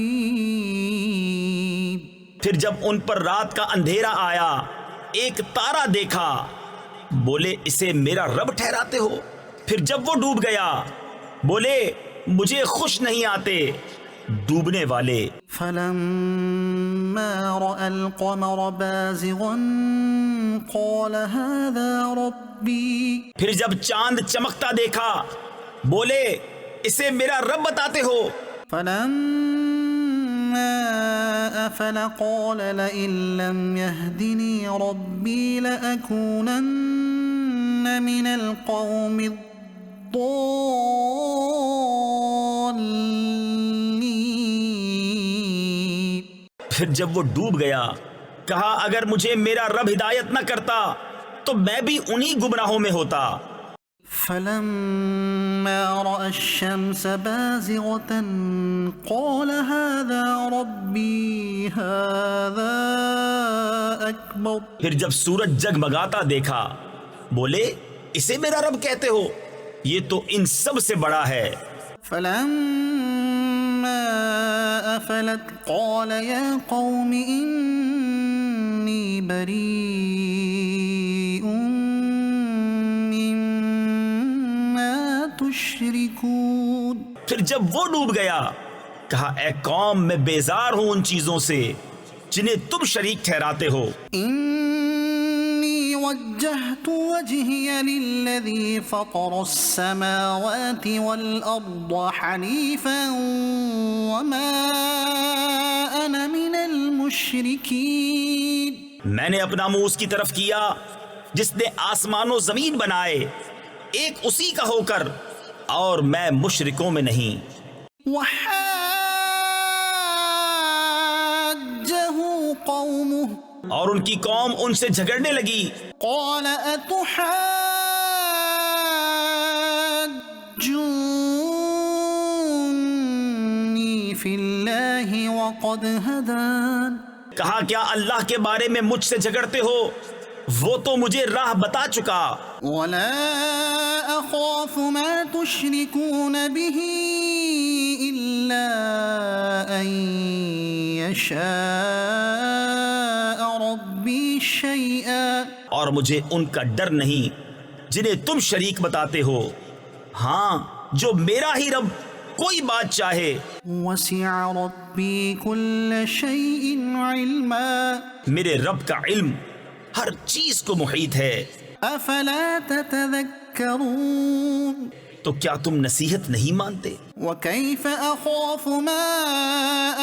پھر جب ان پر رات کا اندھیرا آیا ایک تارا دیکھا، بولے اسے میرا رب ٹھہراتے ہو. پھر جب وہ ڈوب گیا بولے مجھے خوش نہیں آتے ڈوبنے والے. فلما رأى القمر بازغا قال هذا ربي. پھر جب چاند چمکتا دیکھا بولے اسے میرا رب بتاتے ہو. فلما أفل قال لئن لم يهدني ربي لأكونن من القوم الضالين. پھر جب وہ ڈوب گیا کہا اگر مجھے میرا رب ہدایت نہ کرتا تو میں بھی انہی گمراہوں میں ہوتا. فلما رأى الشمس بازغة قال هذا ربي هذا أكبر. پھر جب سورج جگمگاتا دیکھا بولے اسے میرا رب کہتے ہو یہ تو ان سب سے بڑا ہے. فلما أفلت قال يا قوم إني بريء مما تشركون. پھر جب وہ ڈوب گیا کہا اے قوم میں بیزار ہوں ان چیزوں سے جنہیں تم شریک ٹھہراتے ہو. إني وجهت وجهي للذي فطر السماوات والأرض حنيفا وما أنا من المشركين. میں نے اپنا منہ اس کی طرف کیا جس نے آسمان و زمین بنائے ایک اسی کا ہو کر، اور میں مشرکوں میں نہیں. وحاجه قومه اور ان کی قوم ان سے جھگڑنے لگی. قال أتحاجوني في الله وقد هدان. کہا کیا اللہ کے بارے میں مجھ سے جھگڑتے ہو، وہ تو مجھے راہ بتا چکا. ولا أخاف ما تشركون به إلا أن يشاء ربي شيئا. اور مجھے ان کا ڈر نہیں جنہیں تم شریک بتاتے ہو، ہاں جو میرا ہی رب کوئی بات چاہے. وسع ربي كل شيء علما. میرے رب کا علم ہر چیز کو محیط ہے. أفلا تتذكرون. تو کیا تم نصیحت نہیں مانتے؟ وكيف أخاف ما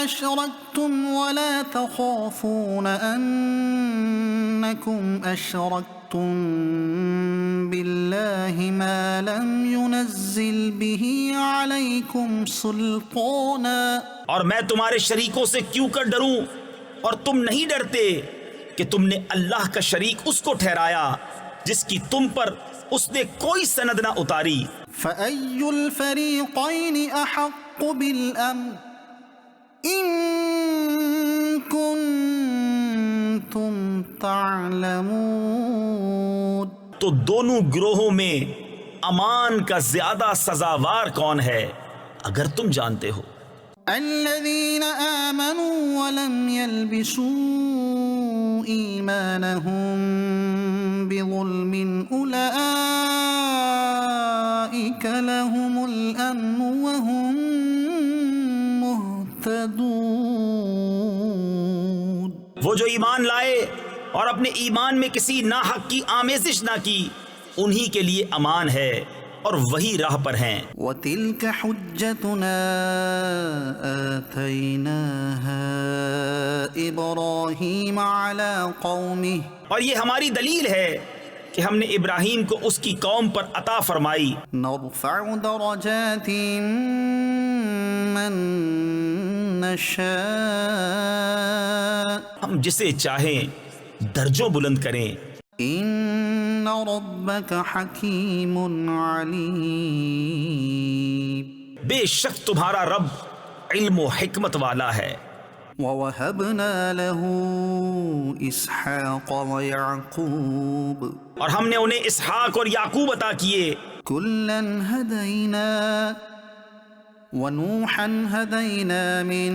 أشركتم ولا تخافون أنكم أشركتم بالله ما لم ينزل به عليكم سلطانا. اور میں تمہارے شریکوں سے کیوں کر ڈروں اور تم نہیں ڈرتے کہ تم نے اللہ کا شریک اس کو ٹھہرایا جس کی تم پر اس نے کوئی سند نہ اتاری. فأي الفريقين أحق بالأمن إن كنتم تعلمون. تو دونوں گروہوں میں امان کا زیادہ سزاوار کون ہے اگر تم جانتے ہو؟ الذين آمنوا ولم يلبسوا إيمانهم بظلم أولئك لهم الأمن وهم مهتدون. وہ جو ایمان لائے اور اپنے ایمان میں کسی ناحق کی آمیزش نہ کی انہی کے لیے امان ہے اور وہی راہ پر ہیں۔ وَتِلْكَ حُجَّتُنَا آتَيْنَاهَا إِبْرَاهِيمَ عَلَى قَوْمِهِ، اور یہ ہماری دلیل ہے کہ ہم نے ابراہیم کو اس کی قوم پر عطا فرمائی۔ نَرْفَعُ دَرَجَاتٍ مَّن نَّشَاءُ، ہم جسے چاہیں درجوں بلند کریں۔ إِنَّ رَبَّكَ حَكِيمٌ عَلِيمٌ۔ بے شک تمہارا رب علم و حکمت والا ہے۔ وَوَهَبْنَا لَهُ إِسْحَاقَ وَيَعْقُوبَ، اور ہم نے انہیں اسحاق اور یعقوب عطا کیے۔ كُلًّا هَدَيْنَا وَنُوحًا هَدَيْنَا مِن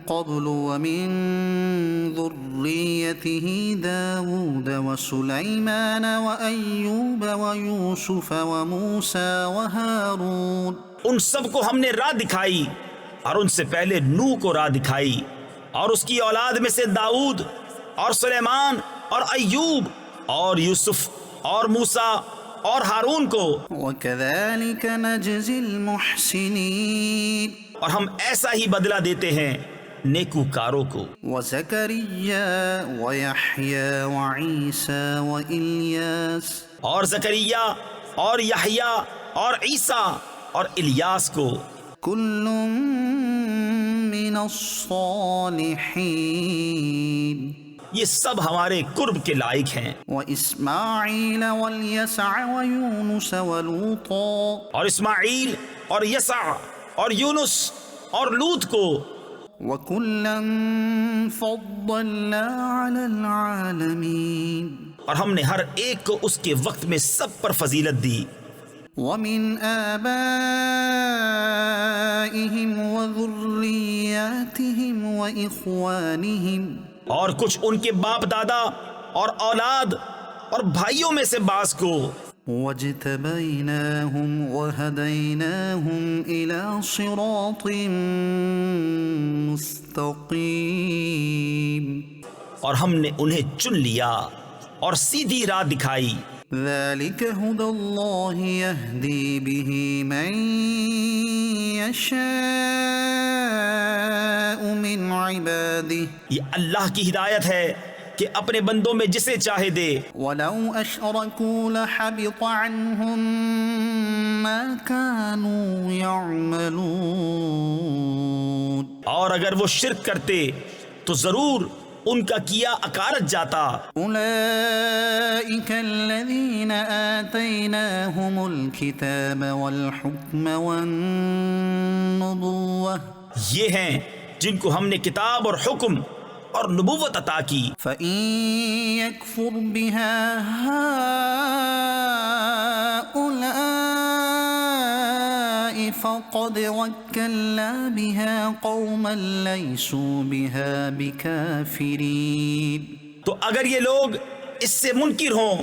قَبْلُ وَمِن ذُرِّيَّتِهِ دَاوُودَ وَسُلَيْمَانَ وَأَيُّوبَ وَيُوسُفَ وَمُوسَى وَهَارُونَ۔ ان سب کو ہم نے راہ دکھائی، اور ان سے پہلے نوح کو راہ دکھائی، اور اس کی اولاد میں سے داؤد اور سلیمان اور ایوب اور یوسف اور موسیٰ اور ہارون کو۔ وَكَذَلِكَ نَجْزِي الْمُحْسِنِينَ، اور ہم ایسا ہی بدلہ دیتے ہیں نیکوکاروں کو۔ وَزَكَرِيَّا وَيَحْيَا وَعِيسَى وَإِلْيَاسَ، اور زکریا اور یحییٰ اور عیسیٰ اور الیاس کو۔ كُلٌّ مِّنَ الصَّالِحِينَ، یہ سب ہمارے قرب کے لائق ہیں۔ وَإِسْمَاعِيلَ وَالْيَسَعَ وَيُونُسَ وَلُوطًا، اور اسماعیل اور یسع اور یونس اور لوط کو۔ وَكُلًّا فَضَّلْنَا عَلَى الْعَالَمِينَ، اور ہم نے ہر ایک کو اس کے وقت میں سب پر فضیلت دی۔ وَمِنْ آبَائِهِمْ وَذُرِّيَّاتِهِمْ وَإِخْوَانِهِمْ، اور کچھ ان کے باپ دادا اور اولاد اور بھائیوں میں سے بعض کو۔ وَاجْتَبَيْنَاهُمْ وَهَدَيْنَاهُمْ إِلَى صِرَاطٍ مُسْتَقِيمٍ، اور ہم نے انہیں چن لیا اور سیدھی راہ دکھائی۔ ذَلِكَ هُدَى اللَّهِ يَهْدِي بِهِ مَن يَشَاءُ مِنْ عِبَادِهِ، یہ اللہ کی ہدایت ہے کہ اپنے بندوں میں جسے چاہے دے۔ وَلَوْ أَشْرَكُوا لَحَبِطَ عَنْهُمْ مَا كَانُوا يَعْمَلُونَ، اور اگر وہ شرک کرتے تو ضرور ان کا کیا اکارت جاتا۔ أُولَئِكَ الَّذِينَ آتَيْنَاهُمُ الْكِتَابَ وَالْحُكْمَ وَالنُّبُوَّةَ، یہ ہیں جن کو ہم نے کتاب اور حکم اور نبوت عطا کی۔ فَإِن يَكْفُرْ بِهَا هَؤُلَاءِ فَقَدْ وَكَّلْنَا بِهَا قَوْمًا لَيْسُوا بِهَا بِكَافِرِينَ، تو اگر یہ لوگ اس سے منکر ہوں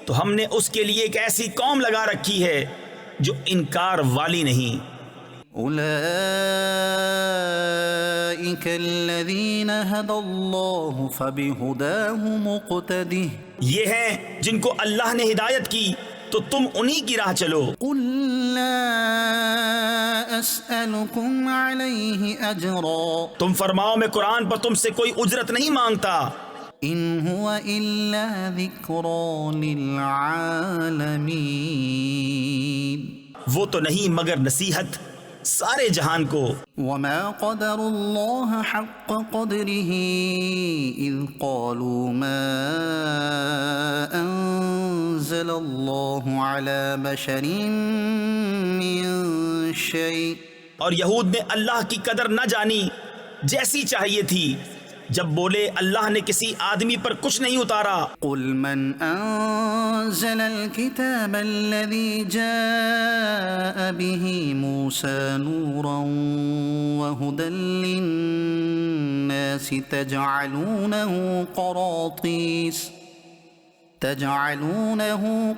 تو ہم نے اس کے لیے ایک ایسی قوم لگا رکھی ہے جو انکار والی نہیں۔ أولئك الذين هدى الله فبهداه مقتده، یہ ہیں جن کو اللہ نے ہدایت کی تو تم انہی کی راہ چلو۔ قل لا أسألكم عليه أجرا، تم فرماؤ میں قرآن پر تم سے کوئی اجرت نہیں مانگتا۔ إن هو إلا ذكرى للعالمين، وہ تو نہیں مگر نصیحت سارے جہان کو۔ وما قدر الله حق قدره إذ قالوا ما أنزل الله على بشر من شيء، اور یہود نے اللہ کی قدر نہ جانی جیسی چاہیے تھی جب بولے اللہ نے کسی آدمی پر کچھ نہیں اتارا۔ قل من أنزل الكتاب الذي جاء به موسى نورا وهدى للناس تجعلونه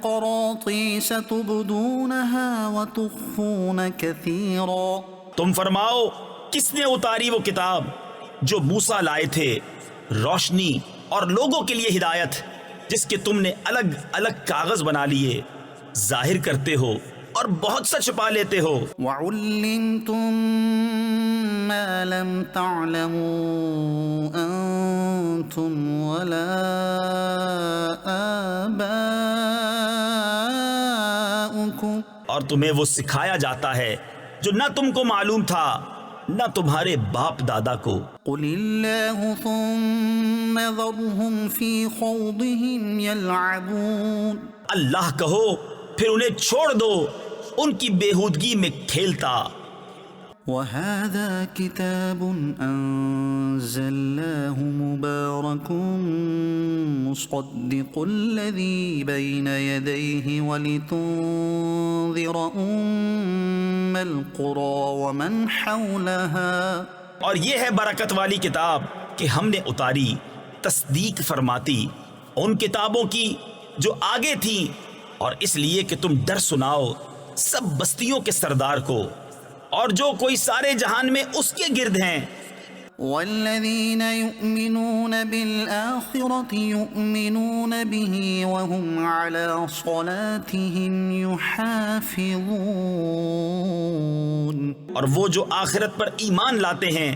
قراطيس تبدونها وتخفون كثيرا، تم فرماؤ کس نے اتاری وہ کتاب جو موسیٰ لائے تھے، روشنی اور لوگوں کے لیے ہدایت، جس کے تم نے الگ الگ کاغذ بنا لیے، ظاہر کرتے ہو اور بہت سا چھپا لیتے ہو۔ وَعُلِّمْتُم مَّا لَمْ تَعْلَمُوا أَنتُمْ وَلَا آبَاؤُكُمْ، اور تمہیں وہ سکھایا جاتا ہے جو نہ تم کو معلوم تھا نہ تمہارے باپ دادا کو۔ قُلِ اللَّهُ ثُمَّ ذَرْهُمْ فِي خَوْضِهِمْ يَلْعَبُونَ، اللہ کہو پھر انہیں چھوڑ دو ان کی بےہودگی میں کھیلتا۔ وَهَذَا كِتَابٌ أَنزَلْنَاهُ مُبَارَكٌ مُصَدِّقُ الَّذِي بَيْنَ يَدَيْهِ وَلِتُنذِرَ أُمَّ الْقُرَى وَمَنْ حَوْلَهَا، اور یہ ہے برکت والی کتاب کہ ہم نے اتاری، تصدیق فرماتی ان کتابوں کی جو آگے تھیں، اور اس لیے کہ تم ڈر سناؤ سب بستیوں کے سردار کو اور جو کوئی سارے جہان میں اس کے گرد ہیں۔ وَالَّذِينَ يُؤْمِنُونَ بِالْآخِرَةِ يُؤْمِنُونَ بِهِ وَهُمْ عَلَى صَلَاتِهِمْ يُحَافِظُونَ، اور وہ جو آخرت پر ایمان لاتے ہیں،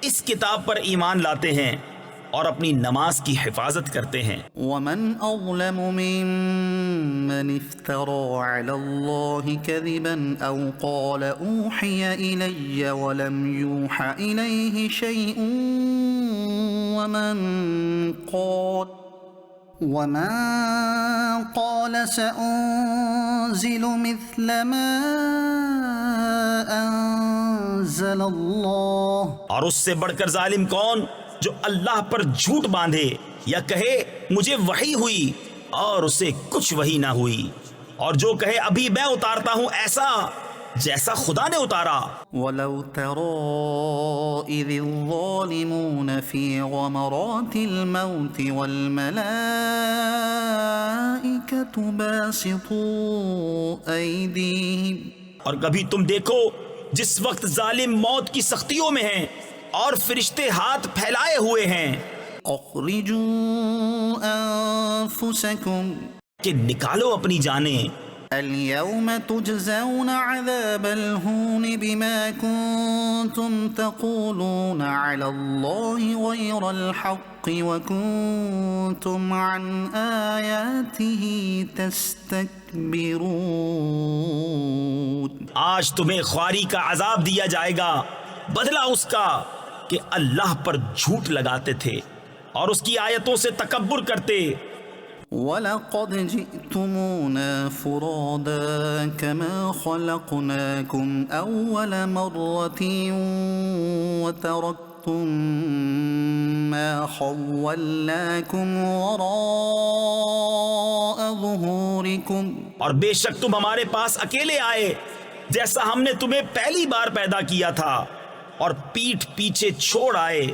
اس کتاب پر ایمان لاتے ہیں اور اپنی نماز کی حفاظت کرتے ہیں۔ وَمَنْ أَظْلَمُ مِمَّنِ افْتَرَى عَلَى اللَّهِ كَذِبًا أَوْ قَالَ أُوحِيَ إِلَيَّ وَلَمْ يُوحَ إِلَيْهِ شَيْءٌ وَمَنْ قَالَ سَأُنزِلُ مِثْلَ مَا أَنزَلَ اللَّهُ، اور اس سے بڑھ کر ظالم کون جو اللہ پر جھوٹ باندھے یا کہے مجھے وحی ہوئی اور اسے کچھ وحی نہ ہوئی، اور جو کہے ابھی میں اتارتا ہوں ایسا جیسا خدا نے اتارا۔ وَلَوْ تَرَىٰ إِذِ الظَّالِمُونَ فِي غَمَرَاتِ الْمَوْتِ وَالْمَلَائِكَةُ بَاسِطُو أَيْدِيهِمْ، اور کبھی تم دیکھو جس وقت ظالم موت کی سختیوں میں ہیں اور فرشتے ہاتھ پھیلائے ہوئے ہیں أَخْرِجُوا أَنفُسَكُمْ کہ نکالو اپنی جانیں، الْيَوْمَ تُجْزَوْنَ عَذَابَ الْهُونِ بِمَا كُنتُمْ تَقُولُونَ عَلَى اللَّهِ غَيْرَ الْحَقِّ وَكُنتُمْ عَنْ آيَاتِهِ تَسْتَكْبِرُونَ، آج تمہیں خواری کا عذاب دیا جائے گا، بدلہ اس کا کہ اللہ پر جھوٹ لگاتے تھے اور اس کی آیتوں سے تکبر کرتے۔ وَلَقَدْ جِئْتُمُونَا فُرَادَىٰ كَمَا خَلَقْنَاكُمْ أَوَّلَ مَرَّةٍ وَتَرَكْتُم مَّا خَوَّلْنَاكُمْ وَرَاءَ ظُهُورِكُمْ، اور بے شک تم ہمارے پاس اکیلے آئے جیسا ہم نے تمہیں پہلی بار پیدا کیا تھا، اور پیٹھ پیچھے چھوڑ آئے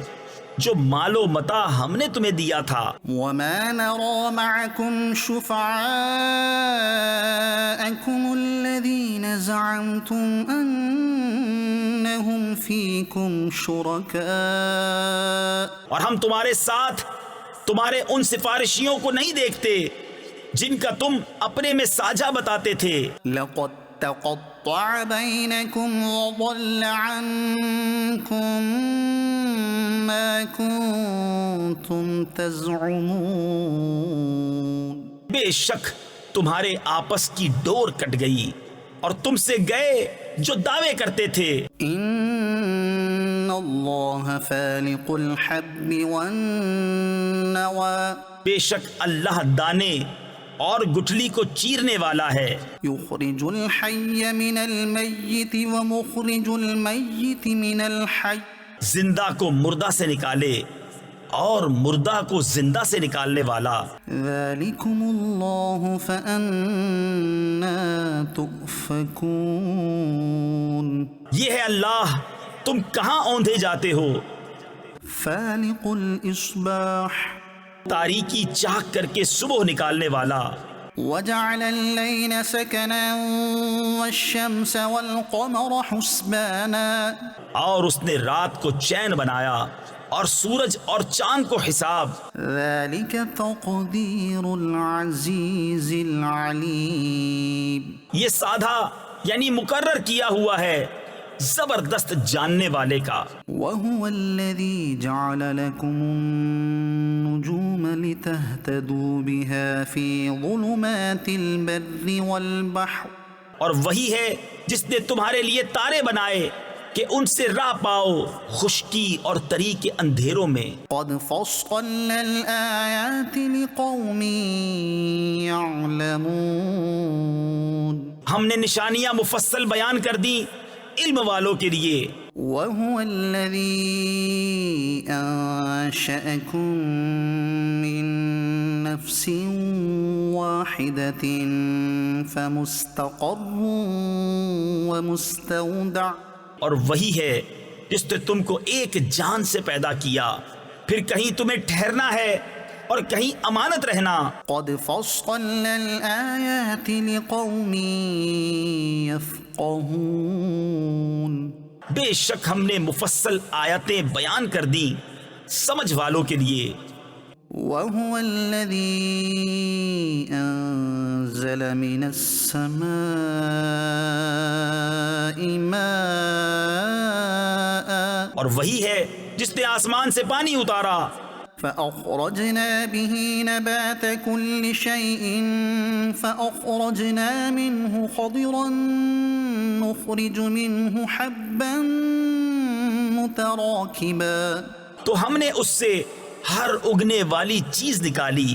جو مال و متاع ہم نے تمہیں دیا تھا۔ وَمَا نَرَىٰ مَعَكُمْ شُفَعَاءَكُمُ الَّذِينَ زَعَمْتُمْ أَنَّهُمْ فِيكُمْ شُرَكَاءُ، اور ہم تمہارے ساتھ تمہارے ان سفارشیوں کو نہیں دیکھتے جن کا تم اپنے میں ساجھا بتاتے تھے۔ لَقَدْ تَقَطَّعَ بَيْنَكُمْ وَضَلَّ عَنكُم مَّا كُنتُمْ تَزْعُمُونَ، بے شک تمہارے آپس کی ڈور کٹ گئی اور تم سے گئے جو دعوے کرتے تھے۔ إِنَّ اللَّهَ فَالِقُ الْحَبِّ وَالنَّوَىٰ، بے شک اللہ دانے اور گٹھلی کو چیرنے والا ہے۔ يُخْرِجُ الْحَيَّ مِنَ الْمَيِّتِ وَمُخْرِجُ الْمَيِّتِ مِنَ الْحَيِّ، زندہ کو مردہ سے نکالے اور مردہ کو زندہ سے نکالنے والا۔ ذَلِكُمُ اللَّهُ فَأَنَّىٰ تُؤْفَكُونَ، یہ ہے اللہ، تم کہاں اوندھے جاتے ہو؟ فَالِقُ الْإِصْبَاحِ، تاریکی چاک کر کے صبح نکالنے والا۔ وَجَعَلَ اللَّيْلَ سَكَنًا وَالشَّمْسَ وَالْقَمَرَ حُسْبَانًا، اور اس نے رات کو چین بنایا اور سورج اور چاند کو حساب. ذلك تقدير العزيز العليم. یہ سادھا یعنی مقرر کیا ہوا ہے زبردست جاننے والے کا. وهو الذي جعل لكم النجوم لتهتدوا بها في ظلمات البر والبحر. اور وہی ہے جس نے تمہارے لیے تارے بنائے کہ ان سے راہ پاؤ خشکی اور تری کے اندھیروں میں. قد فصلنا الآيات لقوم يعلمون. ہم نے نشانیاں مفصل بیان کر دی علم والوں کے لیے. وهو الذي أنشأكم من نفس واحدة فمستقر ومستودع. اور وہی ہے جس نے تم کو ایک جان سے پیدا کیا پھر کہیں تمہیں ٹھہرنا ہے اور کہیں امانت رہنا. قد فصلنا الآيات لقوم يفقهون. بے شک ہم نے مفصل آیتیں بیان کر دی سمجھ والوں کے لیے. وهو الذي أنزل من السماء ماء. اور وہی ہے جس نے آسمان سے پانی اتارا فأخرجنا به نبات كل شيء فأخرجنا منه خضرا نخرج منه حبا متراكبا. تو ہم نے اس سے ہر اگنے والی چیز نکالی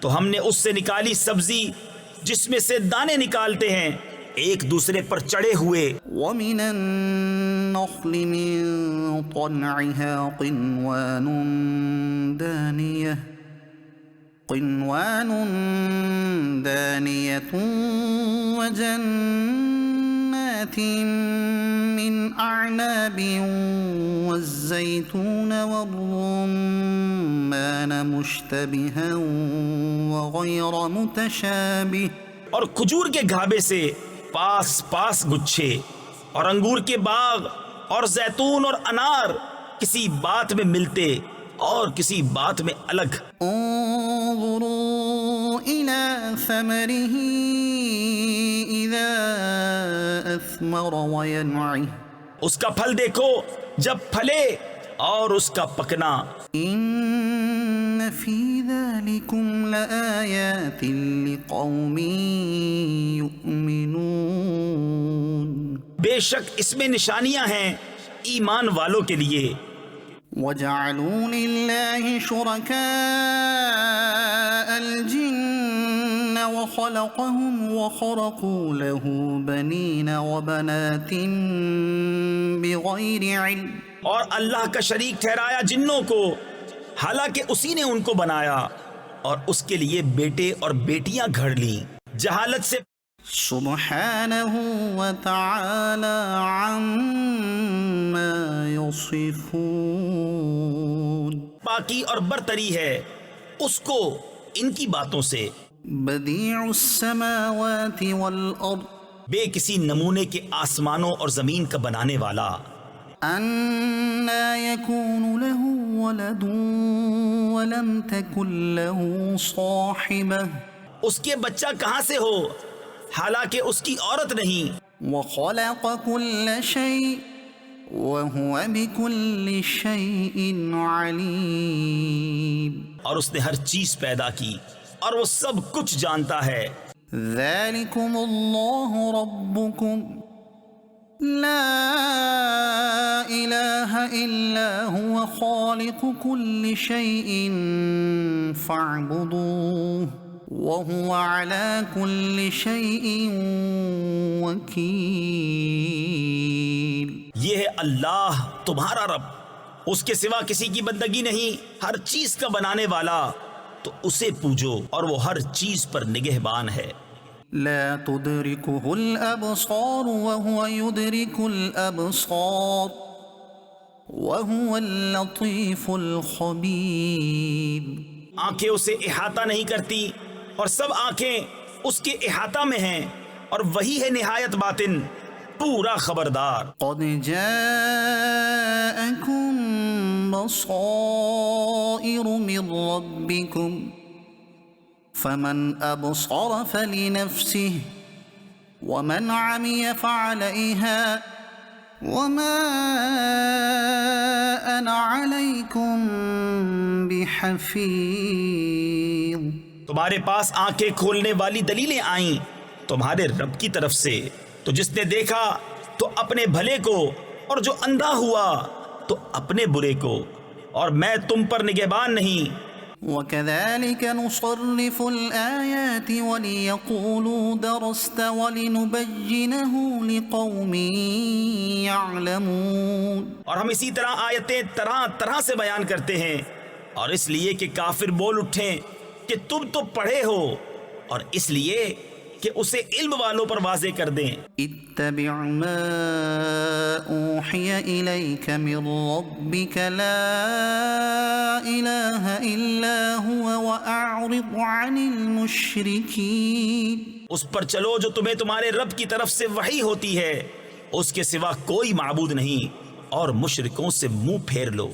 تو ہم نے اس سے نکالی سبزی جس میں سے دانے نکالتے ہیں ایک دوسرے پر چڑھے ہوئے. ومن النخل من طلعها قنوان دانية وجنات من أعناب والزيتون والرمان مشتبها وغير متشابه. اور کھجور کے گھابے سے پاس پاس گچھے اور انگور کے باغ اور زیتون اور انار کسی بات میں ملتے اور کسی بات میں الگ. انظروا إلى ثمره إذا أثمر وينعه. اس کا پھل دیکھو جب پھلے اور اس کا پکنا. إن في ذلكم لآيات لقوم يؤمنون. بے شک اس میں نشانیاں ہیں ایمان والوں کے لیے. وجعلوا لله شركاء الجن وخلقهم وخرقوا له بنين وبنات بغير علم. اور اللہ کا شریک ٹھہرایا جنوں کو حالانکہ اسی نے ان کو بنایا اور اس کے لیے بیٹے اور بیٹیاں گھڑ لیں جہالت سے. سبحانه وتعالى عما يصفون. پاکی اور برتری ہے اس کو ان کی باتوں سے. بديع السماوات والأرض. بے کسی نمونے کے آسمانوں اور زمین کا بنانے والا. أَنَّى يَكُونُ لَهُ وَلَدٌ وَلَمْ تَكُنْ لَهُ صَاحِبَةٌ. اس کے بچہ کہاں سے ہو حالانکہ اس کی عورت نہیں. وَخَلَقَ كُلَّ شَيْءٍ وَهُوَ بِكُلِّ شَيْءٍ عَلِيمٌ. اور اس نے ہر چیز پیدا کی اور وہ سب کچھ جانتا ہے. ذَلِكُمُ اللَّهُ رَبُّكُمْ لا إله إلا هو خالق كل شيء فاعبدوه وهو على كل شيء وكيل. یہ ہے اللہ تمہارا رب اس کے سوا کسی کی بندگی نہیں ہر چیز کا بنانے والا تو اسے پوجو اور وہ ہر چیز پر نگہبان ہے. لا تدركه الأبصار وهو يدرك الأبصار وهو اللطيف الخبير. آنکھیں اسے احاطہ نہیں کرتی اور سب آنکھیں اس کے احاطہ میں ہیں اور وہی ہے نہایت باطن پورا خبردار. قد جاءكم بصائر من ربكم فمن أبصر فلنفسه ومن عمي فعليها وما أنا عليكم بحفيظ۔ تمہارے پاس آنکھیں کھولنے والی دلیلیں آئیں تمہارے رب کی طرف سے، تو جس نے دیکھا تو اپنے بھلے کو، اور جو اندھا ہوا تو اپنے برے کو، اور میں تم پر نگہبان نہیں۔ وَكَذَلِكَ نُصَرِّفُ الْآيَاتِ وَلِيَقُولُوا دَرَسْتَ وَلِنُبَيِّنَهُ لِقَوْمٍ يَعْلَمُونَ۔ اور ہم اسی طرح آیتیں طرح طرح سے بیان کرتے ہیں، اور اس لیے کہ کافر بول اٹھیں کہ تم تو پڑھے ہو، اور اس لیے کہ اسے علم والوں پر واضح کر دیں۔ اتبع ما اوحی الیک من ربک لا الہ الا هو واعرض عن المشرکین۔ اس پر چلو جو تمہیں تمہارے رب کی طرف سے وحی ہوتی ہے، اس کے سوا کوئی معبود نہیں، اور مشرکوں سے منہ پھیر لو۔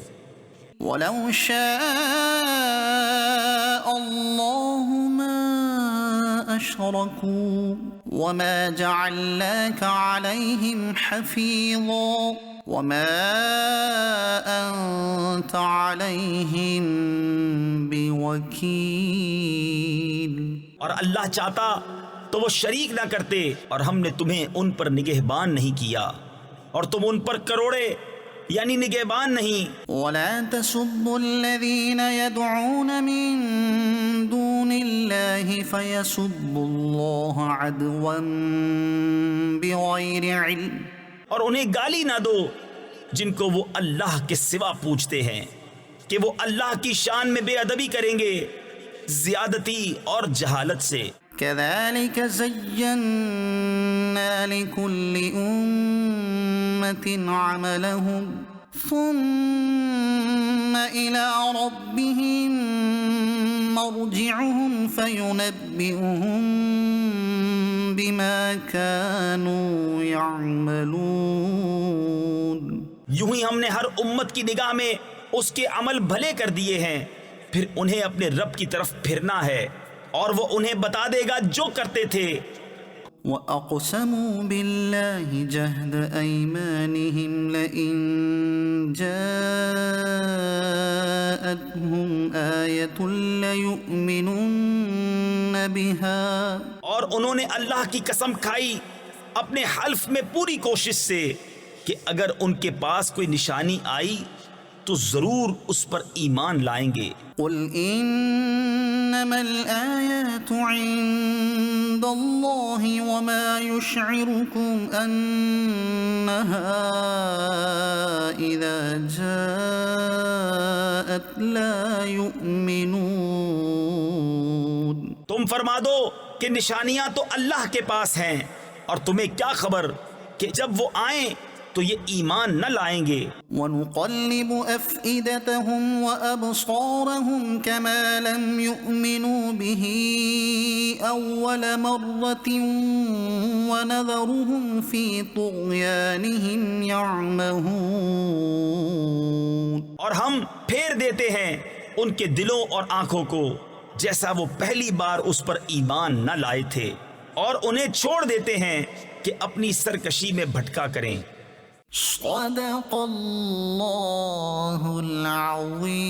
وَلَوْ شَاءَ اللَّهُ مَا أَشْرَكُوا وَمَا جَعَلْنَاكَ عَلَيْهِمْ حَفِيظًا وَمَا أَنْتَ عَلَيْهِمْ بِوَكِيلٍ۔ اور اللہ چاہتا تو وہ شریک نہ کرتے، اور ہم نے تمہیں ان پر نگہبان نہیں کیا، اور تم ان پر کروڑے یعنی نگہبان نہیں۔ وَلَا تَسُبُّوا الَّذِينَ يَدْعُونَ مِن دُونِ اللَّهِ فَيَسُبُّوا اللَّهَ عَدْوًا بِغَيْرِ عِلْمٍ۔ اور انہیں گالی نہ دو جن کو وہ اللہ کے سوا پوچھتے ہیں، کہ وہ اللہ کی شان میں بے ادبی کریں گے زیادتی اور جہالت سے۔ كَذَلِكَ زَيَّنَّا لِكُلِّ أُمَّةٍ عَمَلَهُمْ ثُمَّ إِلَى رَبِّهِمْ مَرْجِعُهُمْ فَيُنَبِّئُهُم بِمَا كَانُوا يَعْمَلُونَ۔ یوں ہی ہم نے ہر امت کی نگاہ میں اس کے عمل بھلے کر دیے ہیں، پھر انہیں اپنے رب کی طرف پھرنا ہے، اور وہ انہیں بتا دے گا جو کرتے تھے۔ وَأَقْسَمُوا بِاللَّهِ جَهْدَ أَيْمَانِهِمْ لَئِن جَاءَتْهُمْ آيَةٌ لَيُؤْمِنُنَّ بِهَا۔ اور انہوں نے اللہ کی قسم کھائی اپنے حلف میں پوری کوشش سے کہ اگر ان کے پاس کوئی نشانی آئی تو ضرور اس پر ایمان لائیں گے۔ قُلْ إِنَّمَا الْآيَاتُ عِندَ اللَّهِ وَمَا يُشْعِرُكُمْ أَنَّهَا إِذَا جَاءَتْ لَا يُؤْمِنُونَ۔ تم فرما دو کہ نشانیاں تو اللہ کے پاس ہیں، اور تمہیں کیا خبر کہ جب وہ آئیں تو یہ ایمان نہ لائیں گے۔ وَنُقَلِّبُ أَفْئِدَتَهُمْ وَأَبْصَارَهُمْ كَمَا لَمْ يُؤْمِنُوا بِهِ أَوَّلَ مَرَّةٍ وَنَذَرُهُمْ فِي طُغْيَانِهِمْ يَعْمَهُونَ۔ اور ہم پھیر دیتے ہیں ان کے دلوں اور آنکھوں کو جیسا وہ پہلی بار اس پر ایمان نہ لائے تھے، اور انہیں چھوڑ دیتے ہیں کہ اپنی سرکشی میں بھٹکا کریں۔ صدق اللہ العظیم۔